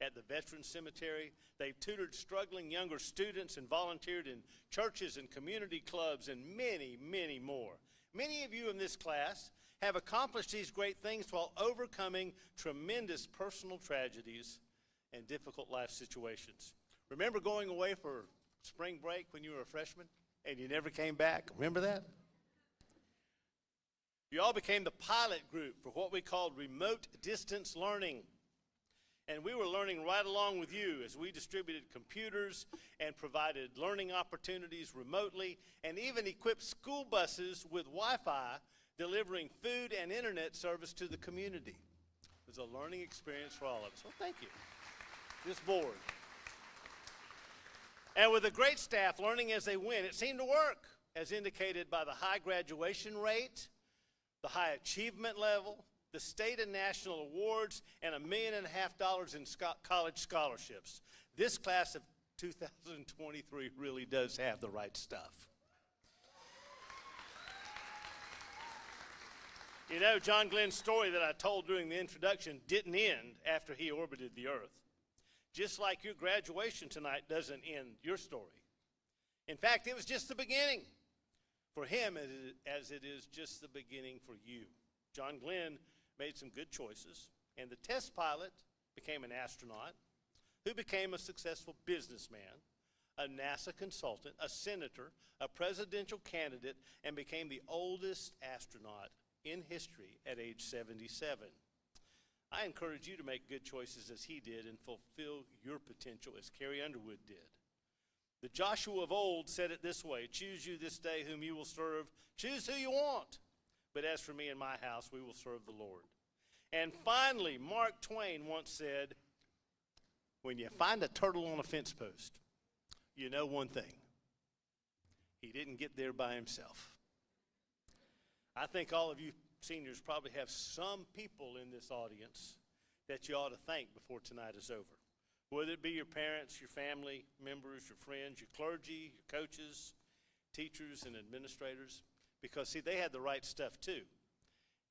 at the Veterans Cemetery, they've tutored struggling younger students and volunteered in churches and community clubs and many, many more. Many of you in this class have accomplished these great things while overcoming tremendous personal tragedies and difficult life situations. Remember going away for spring break when you were a freshman and you never came back? Remember that? You all became the pilot group for what we called remote distance learning. And we were learning right along with you as we distributed computers and provided learning opportunities remotely and even equipped school buses with Wi-Fi, delivering food and internet service to the community. It was a learning experience for all of us. Well, thank you. This board. And with a great staff learning as they went, it seemed to work, as indicated by the high graduation rate, the high achievement level, the state and national awards, and $1.5 million in college scholarships. This class of 2023 really does have the right stuff. You know, John Glenn's story that I told during the introduction didn't end after he orbited the earth. Just like your graduation tonight doesn't end your story. In fact, it was just the beginning for him as it is just the beginning for you. John Glenn made some good choices, and the test pilot became an astronaut who became a successful businessman, a NASA consultant, a senator, a presidential candidate, and became the oldest astronaut in history at age 77. I encourage you to make good choices as he did and fulfill your potential as Carrie Underwood did. The Joshua of old said it this way: choose you this day whom you will serve, choose who you want. But as for me and my house, we will serve the Lord. And finally, Mark Twain once said, when you find a turtle on a fence post, you know one thing: he didn't get there by himself. I think all of you seniors probably have some people in this audience that you ought to thank before tonight is over. Whether it be your parents, your family members, your friends, your clergy, your coaches, teachers, and administrators. Because, see, they had the right stuff too,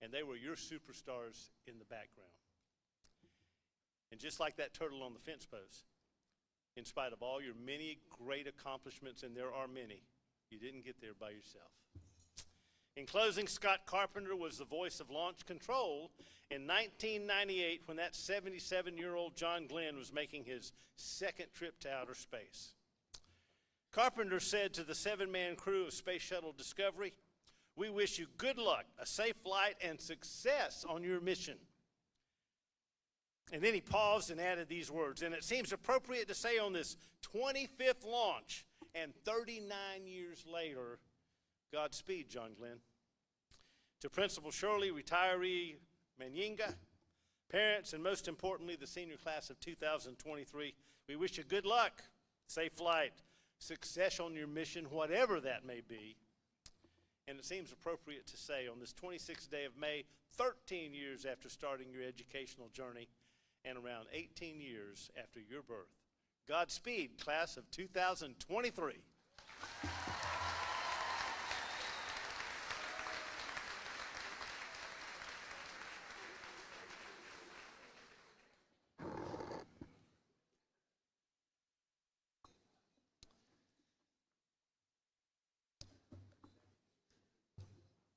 and they were your superstars in the background. And just like that turtle on the fence post, in spite of all your many great accomplishments, and there are many, you didn't get there by yourself. In closing, Scott Carpenter was the voice of launch control in 1998 when that 77-year-old John Glenn was making his second trip to outer space. Carpenter said to the 7-man crew of Space Shuttle Discovery, "We wish you good luck, a safe flight, and success on your mission." And then he paused and added these words, and it seems appropriate to say on this 25th launch and 39 years later, Godspeed, John Glenn. To Principal Shirley, retiree Manyinga, parents, and most importantly, the senior class of 2023, we wish you good luck, safe flight, success on your mission, whatever that may be. And it seems appropriate to say on this 26th day of May, 13 years after starting your educational journey and around 18 years after your birth, Godspeed, class of 2023.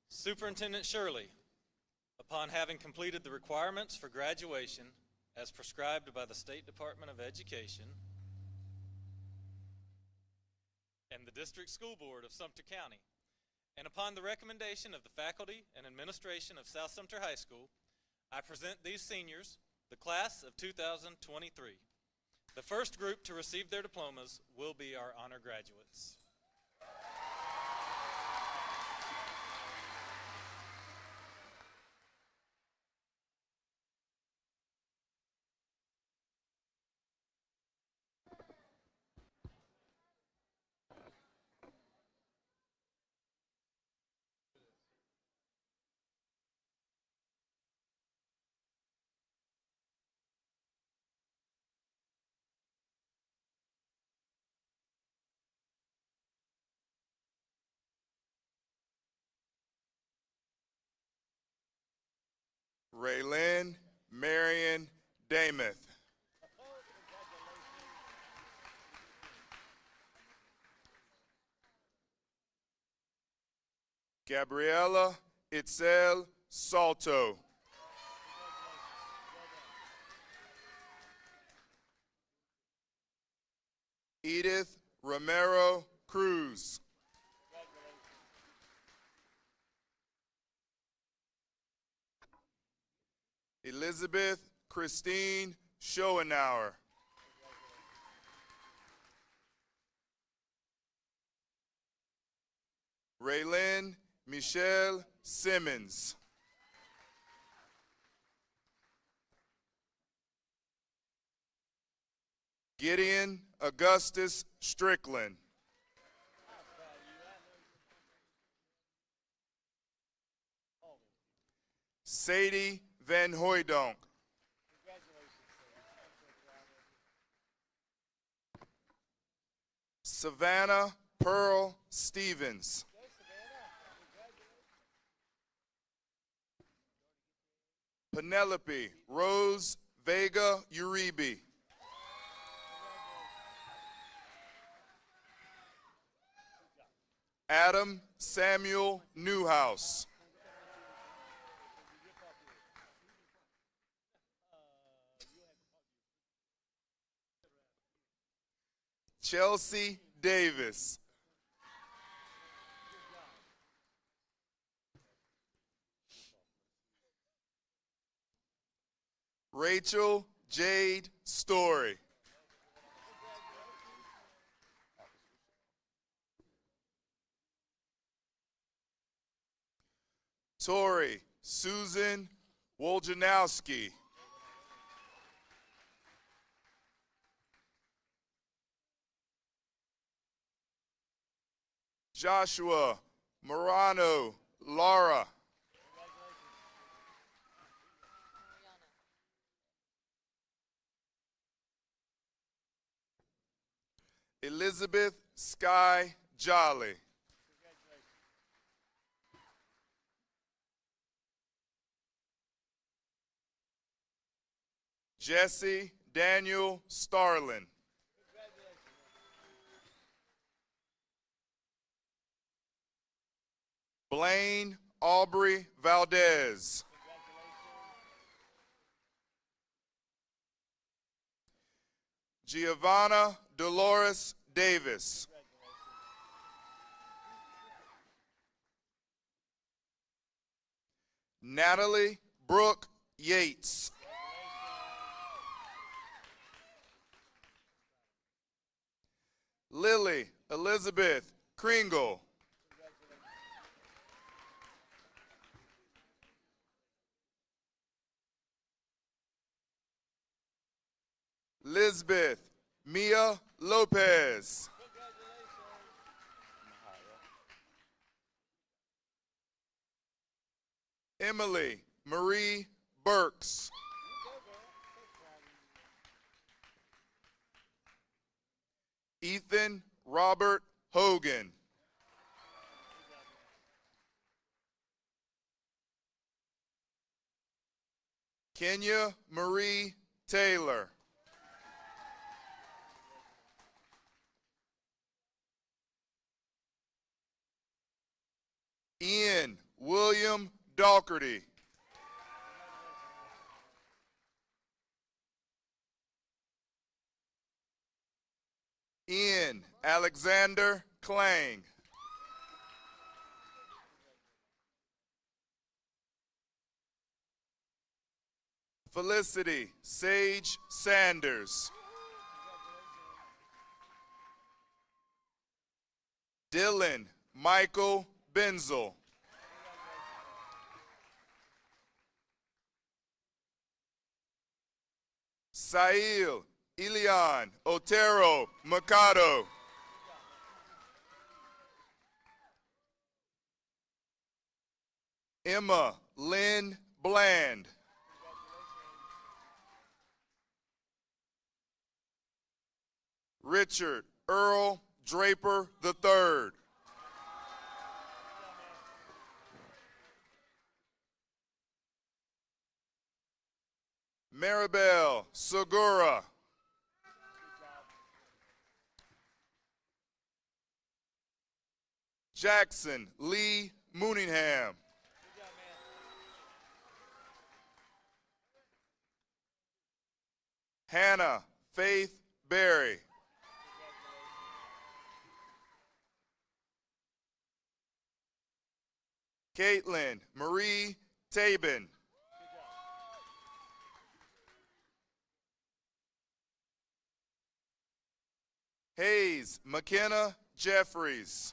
Superintendent Shirley, upon having completed the requirements for graduation as prescribed by the State Department of Education and the District School Board of Sumter County, and upon the recommendation of the faculty and administration of South Sumter High School, I present these seniors, the class of 2023. The first group to receive their diplomas will be our honor graduates. Raylyn Marion Dameth. Gabriella Itzel Salto. Edith Romero Cruz. Elizabeth Christine Schoenauer. Raylyn Michelle Simmons. Gideon Augustus Strickland. Sadie Van Hooydonk. Savannah Pearl Stevens. Penelope Rose Vega Uribe. Adam Samuel Newhouse. Chelsea Davis. Rachel Jade Story. Tori Susan Woljanowski. Joshua Morano Lara. Elizabeth Sky Jolly. Jesse Daniel Starlin. Blaine Aubrey Valdez. Giovanna Dolores Davis. Natalie Brooke Yates. Lily Elizabeth Kringle. Lisbeth Mia Lopez. Emily Marie Burks. Ethan Robert Hogan. Kenya Marie Taylor. Ian William Dougherty. Ian Alexander Klang. Felicity Sage Sanders. Dylan Michael Benzel. Sail Elian Otero Mercado. Emma Lynn Bland. Richard Earl Draper III. Maribel Segura. Jackson Lee Mooningham. Hannah Faith Berry. Caitlin Marie Tabin. Hayes McKenna Jeffries.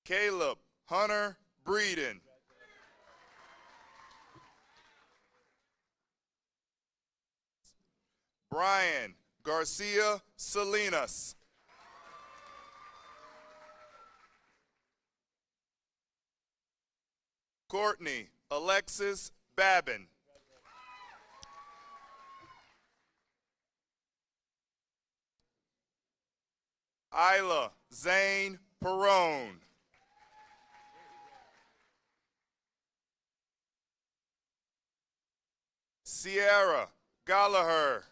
Caleb Hunter Breeden. Brian Garcia Salinas. Courtney Alexis Babin. Isla Zane Perone. Sierra Gallagher.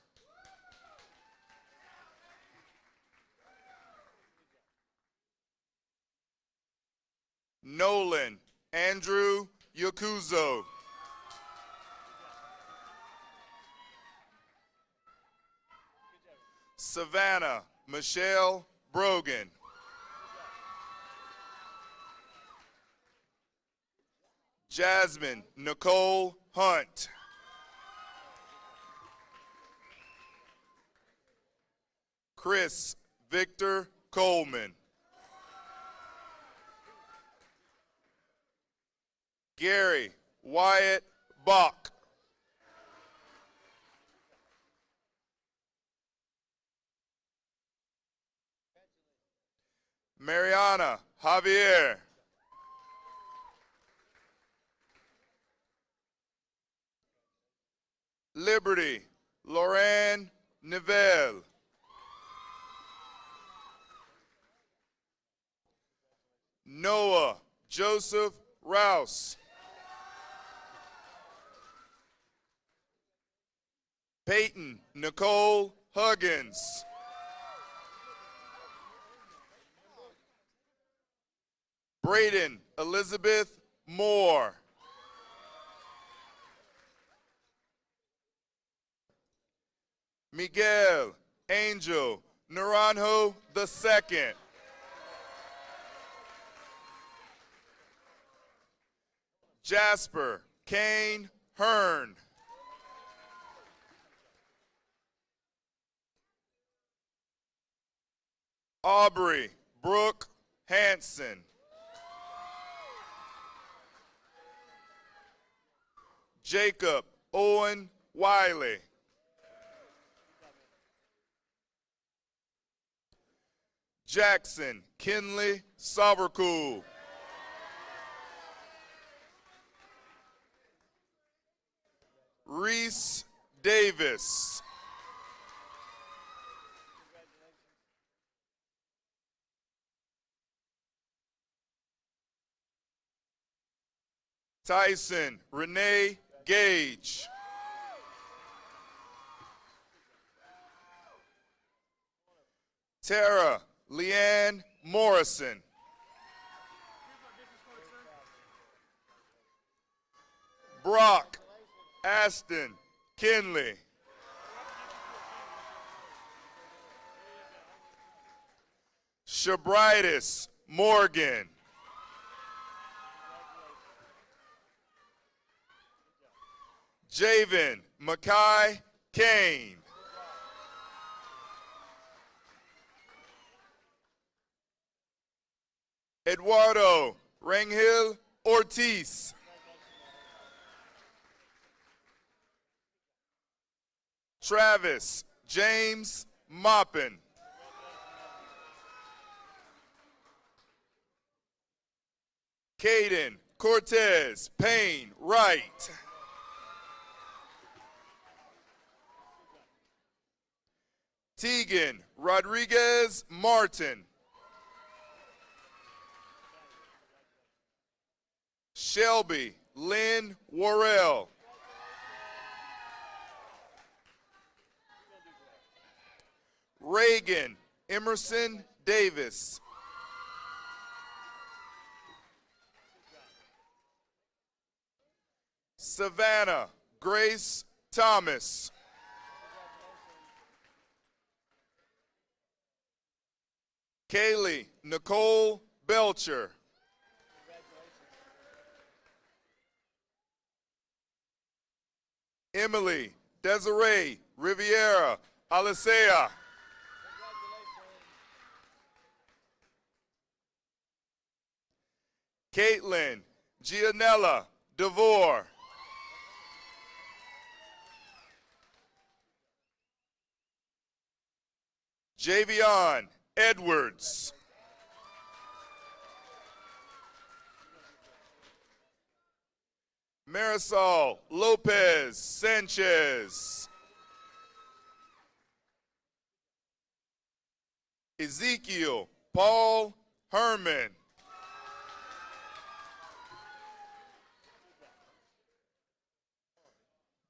Nolan Andrew Yakuzo. Savannah Michelle Brogan. Jasmine Nicole Hunt. Chris Victor Coleman. Gary Wyatt Bach. Mariana Javier. Liberty Lorraine Nivelle. Noah Joseph Rouse. Peyton Nicole Huggins. Braden Elizabeth Moore. Miguel Angel Naranjo II. Jasper Kane Hearn. Aubrey Brooke Hanson. Jacob Owen Wiley. Jackson Kinley Saubercool. Reese Davis. Tyson Renee Gage. Tara Leanne Morrison. Brock Aston Kinley. Shabritis Morgan. Javen Mackay Kane. Eduardo Ranghill Ortiz. Travis James Moppin. Caden Cortez Payne Wright. Tegan Rodriguez Martin. Shelby Lynn Worrell. Reagan Emerson Davis. Savannah Grace Thomas. Kaylee Nicole Belcher. Emily Desiree Riviera Alicea. Caitlin Gianella DeVore. Javion Edwards. Marisol Lopez Sanchez. Ezekiel Paul Herman.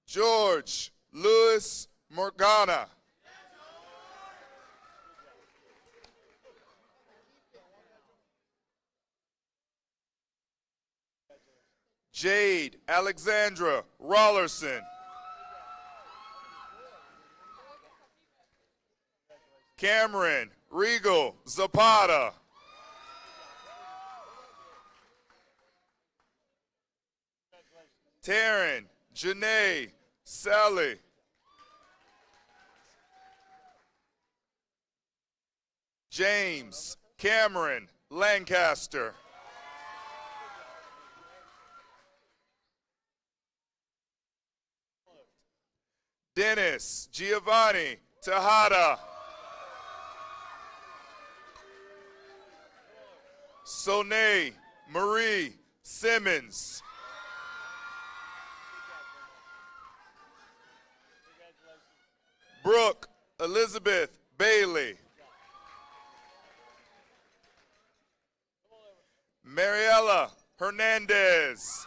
George Louis Morgana. Jade Alexandra Rollerson. Cameron Regal Zapata. Taryn Janae Sally. James Cameron Lancaster. Dennis Giovanni Tejada. Sonae Marie Simmons. Brooke Elizabeth Bailey. Mariella Hernandez.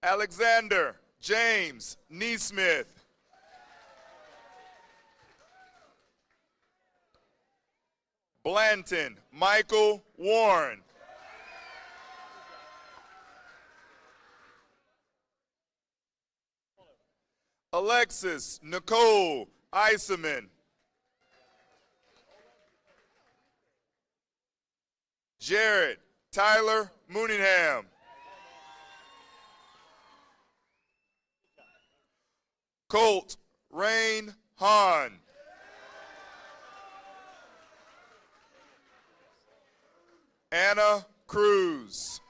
Alexander James Neesmith. Blanton Michael Warren. Alexis Nicole Iserman. Jared Tyler Mooningham. Colt Rain Hahn. Anna Cruz.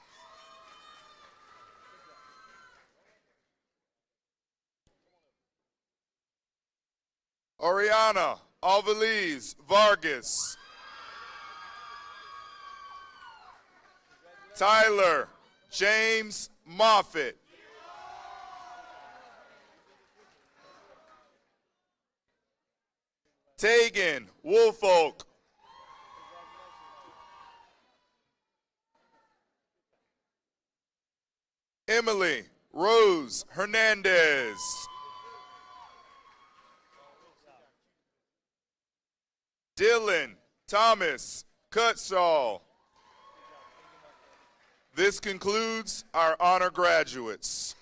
Oriana Alvaliz Vargas. Tyler James Moffitt. Tegan Woolfolk. Emily Rose Hernandez. Dylan Thomas Cutshaw. This concludes our honor graduates.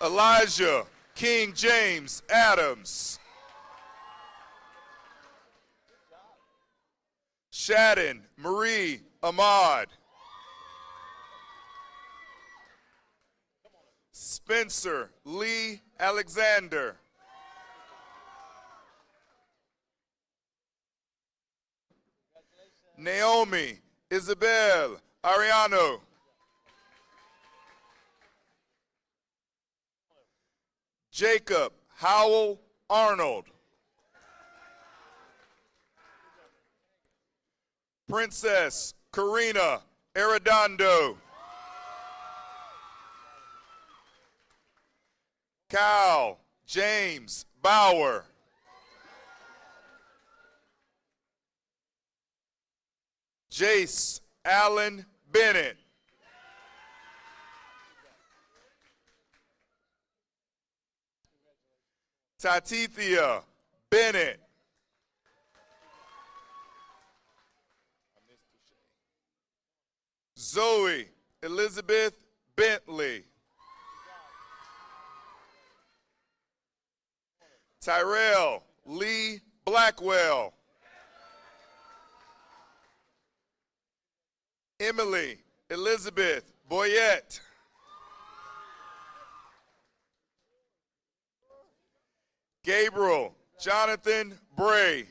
Elijah King James Adams. Shadden Marie Ahmad. Spencer Lee Alexander. Naomi Isabel Ariano. Jacob Howell Arnold. Princess Karina Arredondo. Cal James Bauer. Jace Allen Bennett. Tatithia Bennett. Zoe Elizabeth Bentley. Tyrell Lee Blackwell. Emily Elizabeth Boyette. Gabriel Jonathan Bray.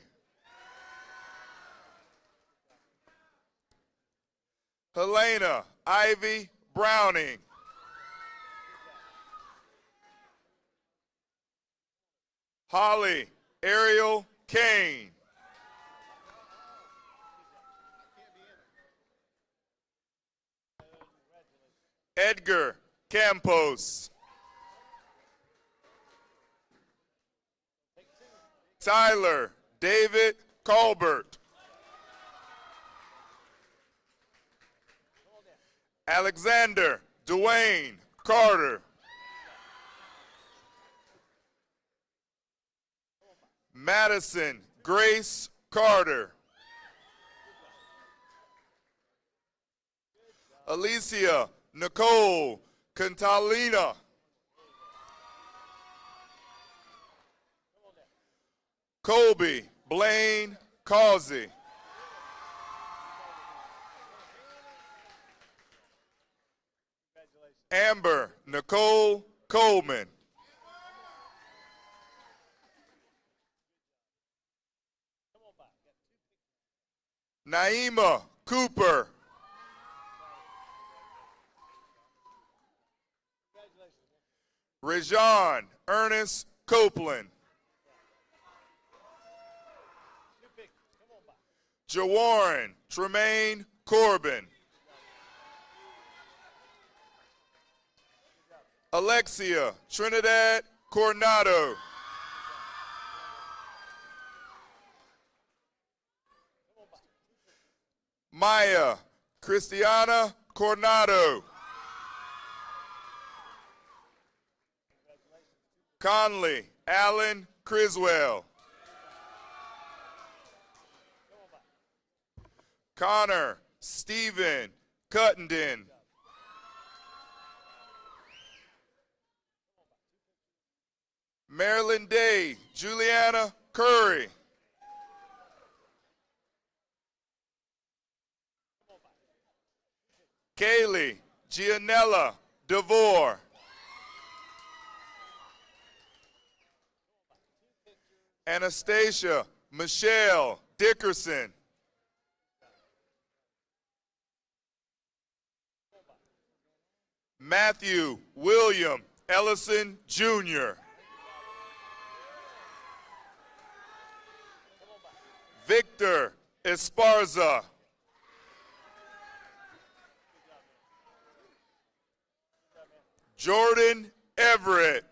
Helena Ivy Browning. Holly Ariel Kane. Edgar Campos. Tyler David Colbert. Alexander Dwayne Carter. Madison Grace Carter. Alicia Nicole Cantalina. Colby Blaine Causey. Amber Nicole Coleman. Naima Cooper. Rajon Ernest Copeland. Jawarren Tremaine Corbin. Alexia Trinidad Coronado. Maya Christiana Coronado. Conley Allen Criswell. Connor Stephen Cuttenden. Marilyn Day Juliana Curry. Kaylee Gianella DeVore. Anastasia Michelle Dickerson. Matthew William Ellison Jr. Victor Esparza. Jordan Everett.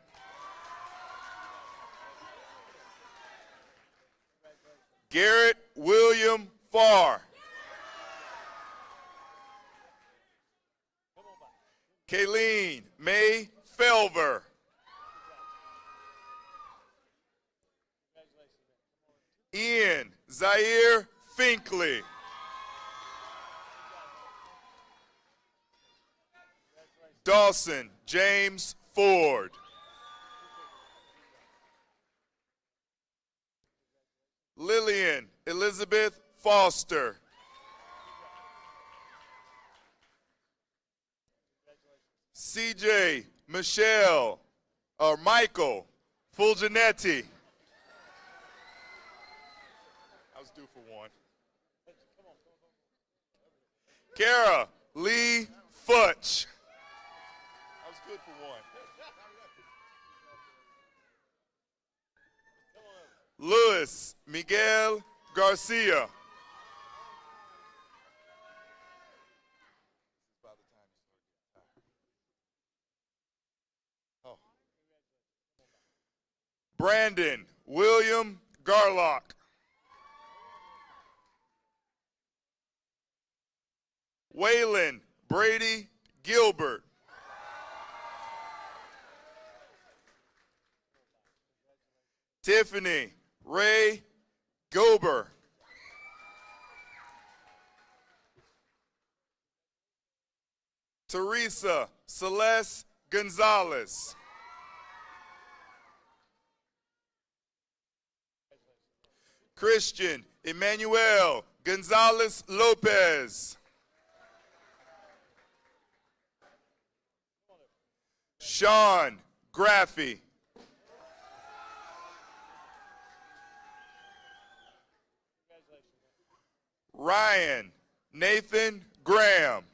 Garrett William Farr. Kayleen May Felver. Ian Zaire Finkley. Dawson James Ford. Lillian Elizabeth Foster. CJ Michelle or Michael Fulginetti. I was due for one. Kara Lee Futch. I was good for one. Luis Miguel Garcia. Brandon William Garlock. Waylon Brady Gilbert. Tiffany Ray Gober. Teresa Celeste Gonzalez. Christian Emmanuel Gonzalez Lopez. Sean Graffy. Ryan Nathan Graham.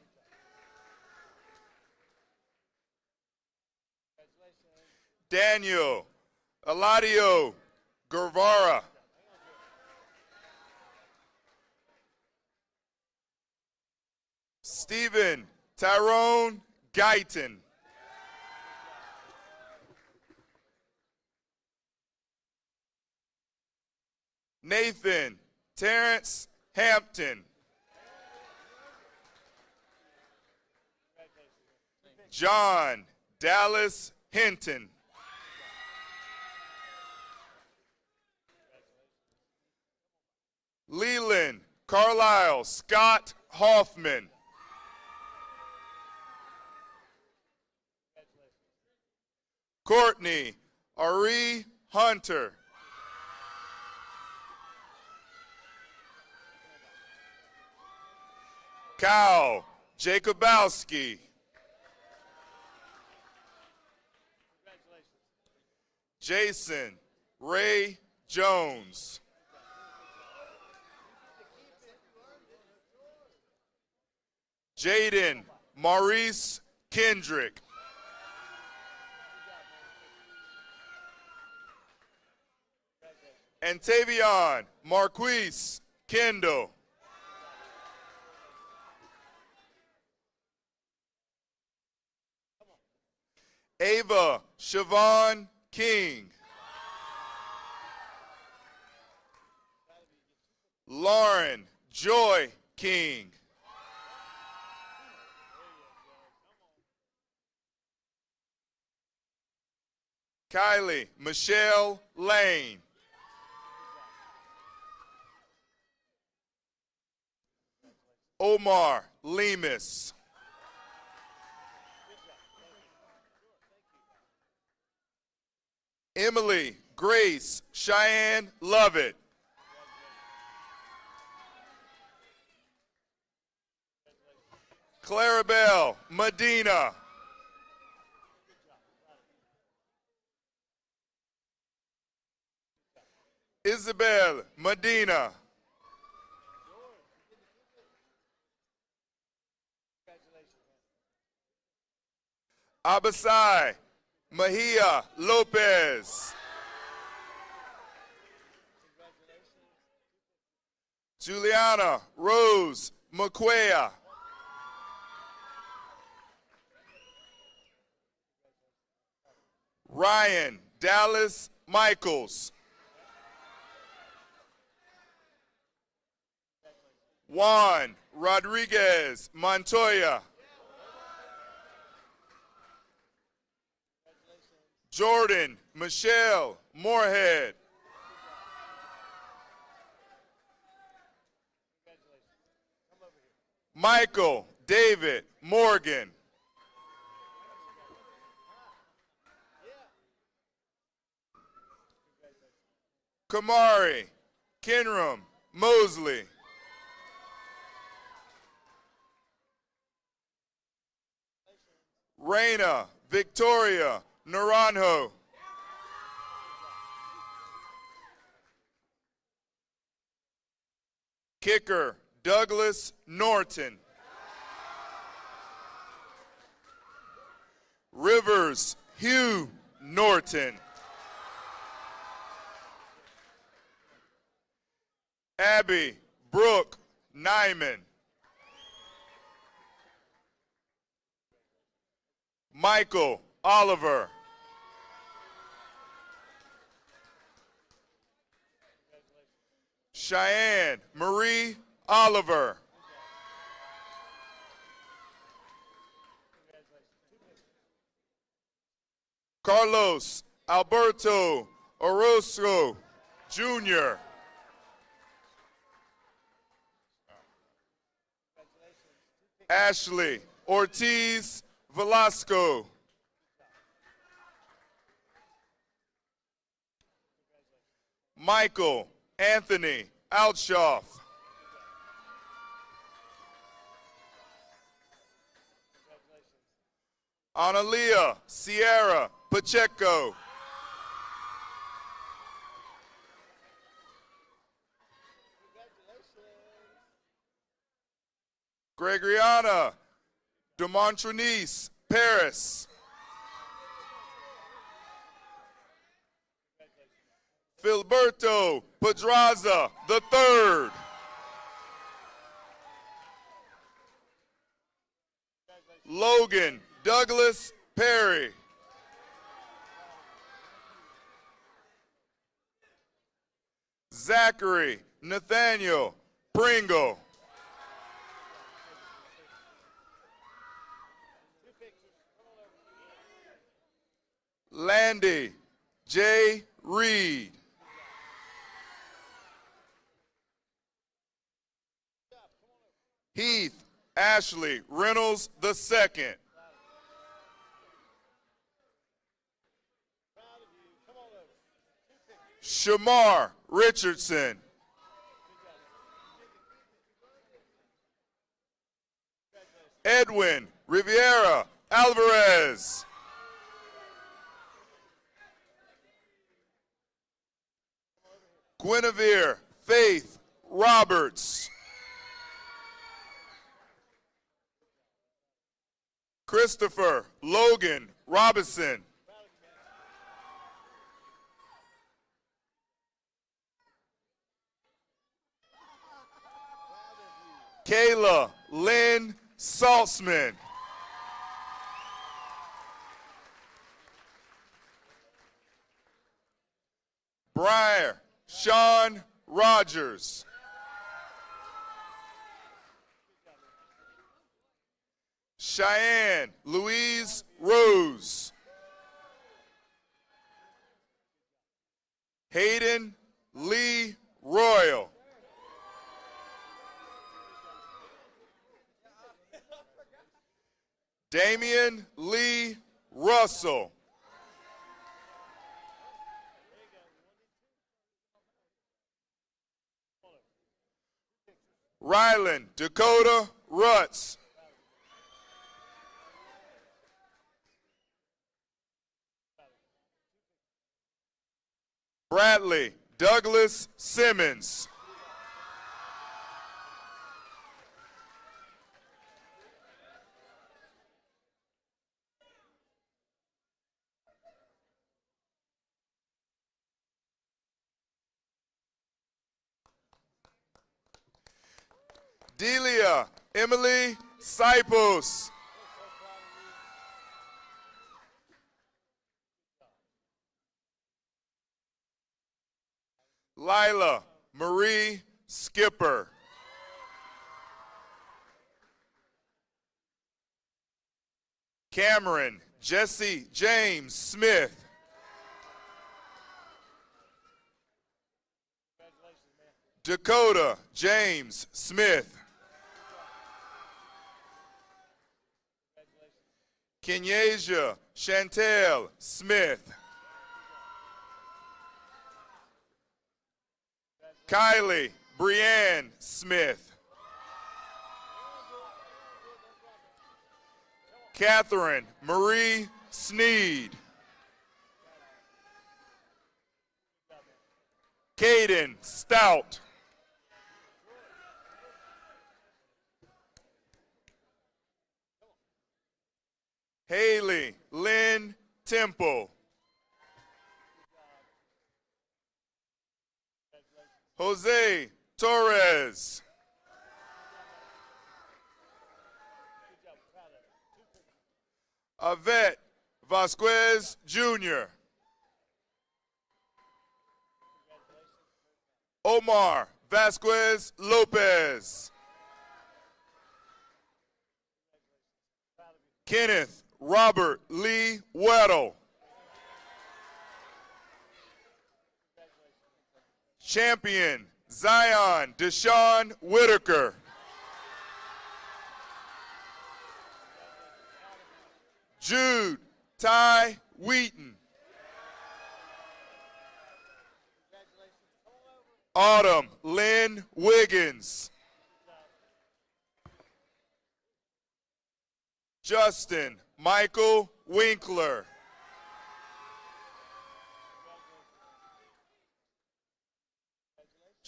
Daniel Eladio Guevara. Stephen Tyrone Guyton. Nathan Terrence Hampton. John Dallas Hinton. Leland Carlisle Scott Hoffman. Courtney Ari Hunter. Kyle Jacobowski. Jason Ray Jones. Jaden Maurice Kendrick. And Tavion Marquise Kendall. Ava Siobhan King. Lauren Joy King. Kylie Michelle Lane. Omar Lemus. Emily Grace Cheyenne Lovett. Clarabelle Medina. Isabel Medina. Abasai Mahia Lopez. Juliana Rose McQuea. Ryan Dallas Michaels. Juan Rodriguez Montoya. Jordan Michelle Moorhead. Michael David Morgan. Kamari Kenram Mosley. Raina Victoria Naranjo. Kicker Douglas Norton. Rivers Hugh Norton. Abby Brooke Nyman. Michael Oliver. Cheyenne Marie Oliver. Carlos Alberto Orozco, Jr. Ashley Ortiz Velasco. Michael Anthony Altshoff. Analia Sierra Pacheco. Gregoriana Demontrinice Paris. Filiberto Pedraza III. Logan Douglas Perry. Zachary Nathaniel Pringle. Landy J. Reed. Heath Ashley Reynolds II. Shamar Richardson. Edwin Riviera Alvarez. Guinevere Faith Roberts. Christopher Logan Robinson. Kayla Lynn Saltzman. Briar Sean Rogers. Cheyenne Louise Rose. Hayden Lee Royal. Damian Lee Russell. Ryland Dakota Rutz. Bradley Douglas Simmons. Delia Emily Sipos. Lila Marie Skipper. Cameron Jesse James Smith. Dakota James Smith. Kenyasia Chantel Smith. Kylie Brianne Smith. Catherine Marie Sneed. Caden Stout. Haley Lynn Temple. Jose Torres. Yvette Vasquez Jr. Omar Vasquez Lopez. Kenneth Robert Lee Weddle. Champion, Zion Deshaun Whitaker. Jude Ty Wheaton. Autumn Lynn Wiggins. Justin Michael Winkler.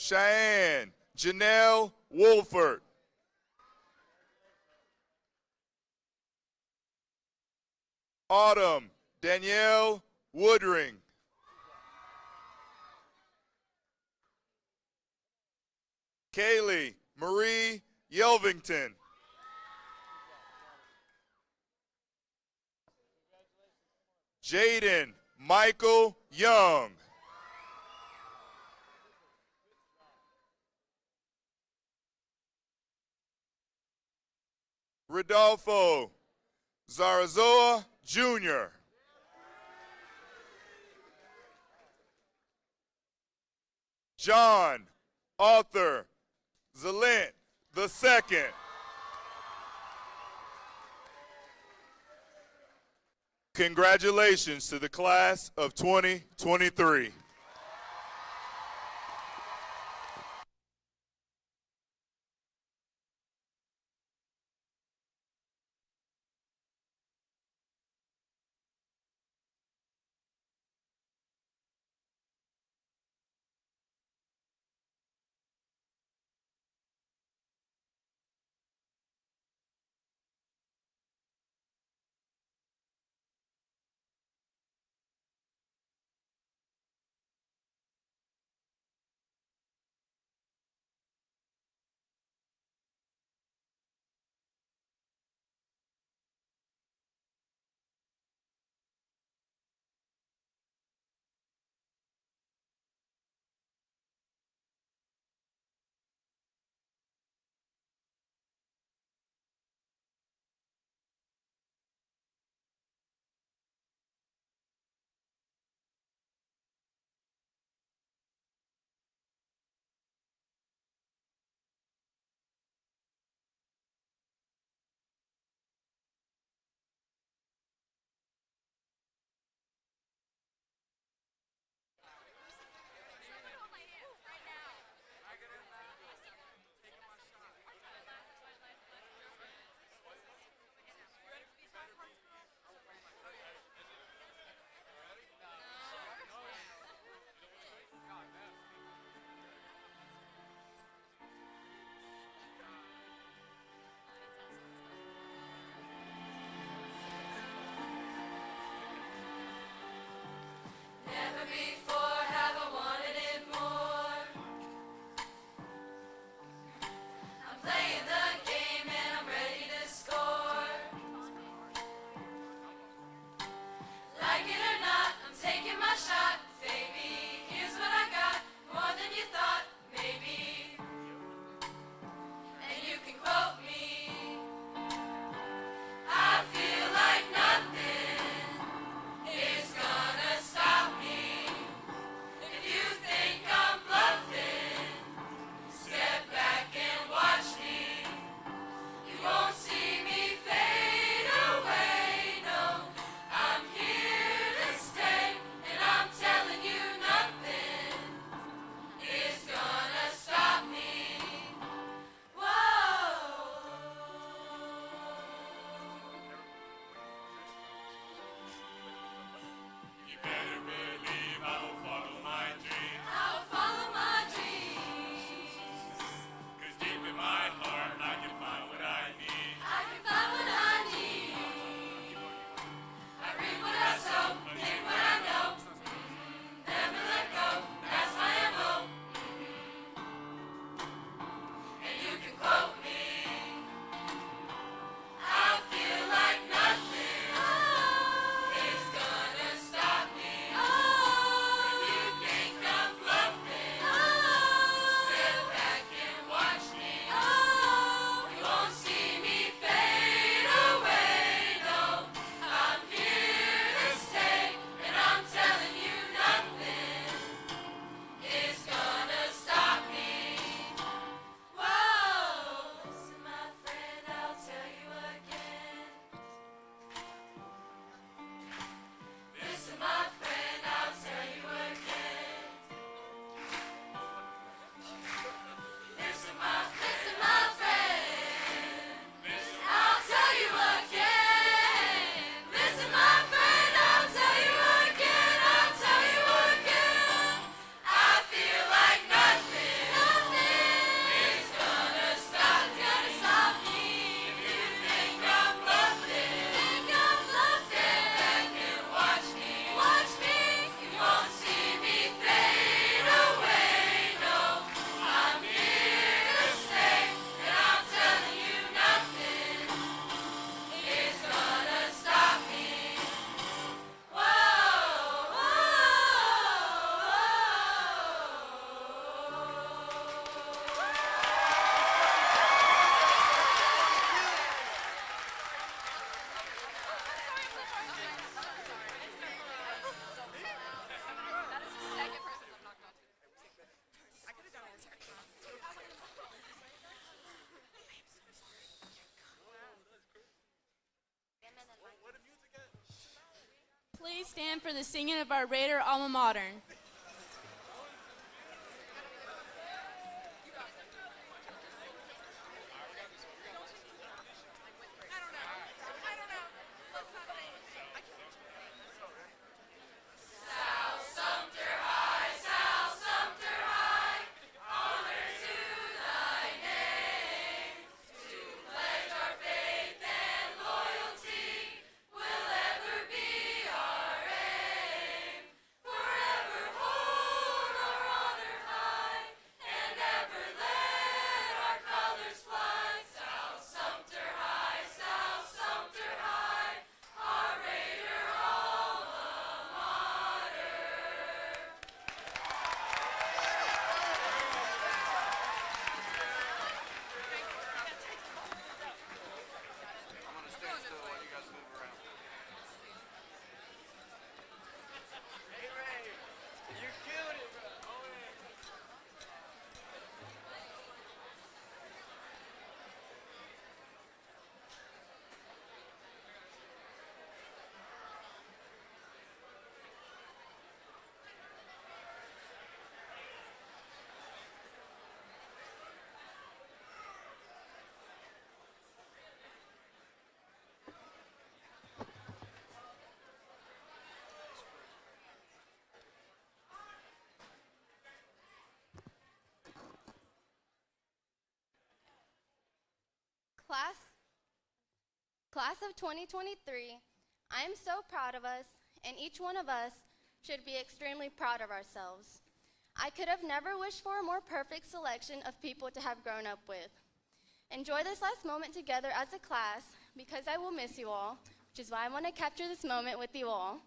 Cheyenne Janelle Wolford. Autumn Danielle Woodring. Kaylee Marie Yelvington. Jaden Michael Young. Rodolfo Zarazoa Jr. John Arthur Zalent II. Congratulations to the class of 2023. Please stand for the singing of our Raider alma mater. Class of 2023, I am so proud of us, and each one of us should be extremely proud of ourselves. I could have never wished for a more perfect selection of people to have grown up with. Enjoy this last moment together as a class, because I will miss you all, which is why I want to capture this moment with you all.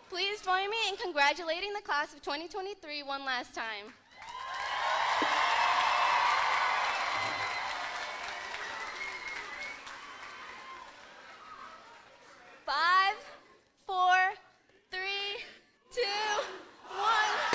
Please join me in congratulating the class of 2023 one last time. Five, four, three, two, one.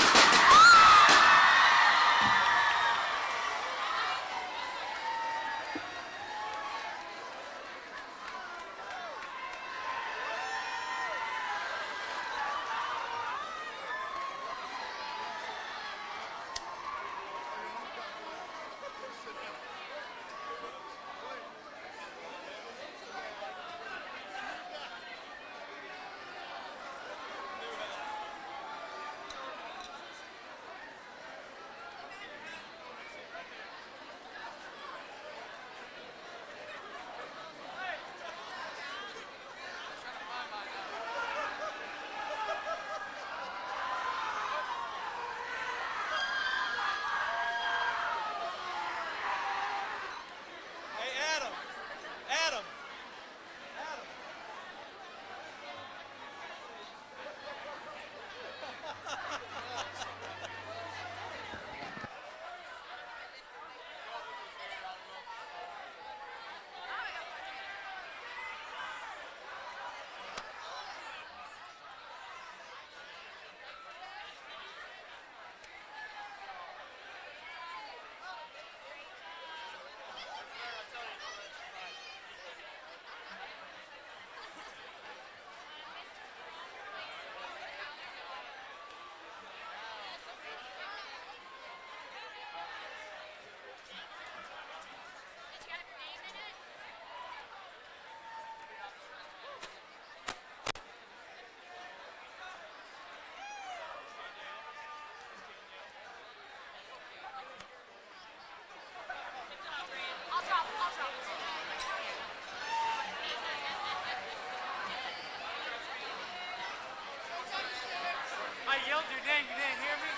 I yelled your name, you didn't hear me?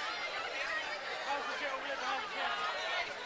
I was over there behind the camera.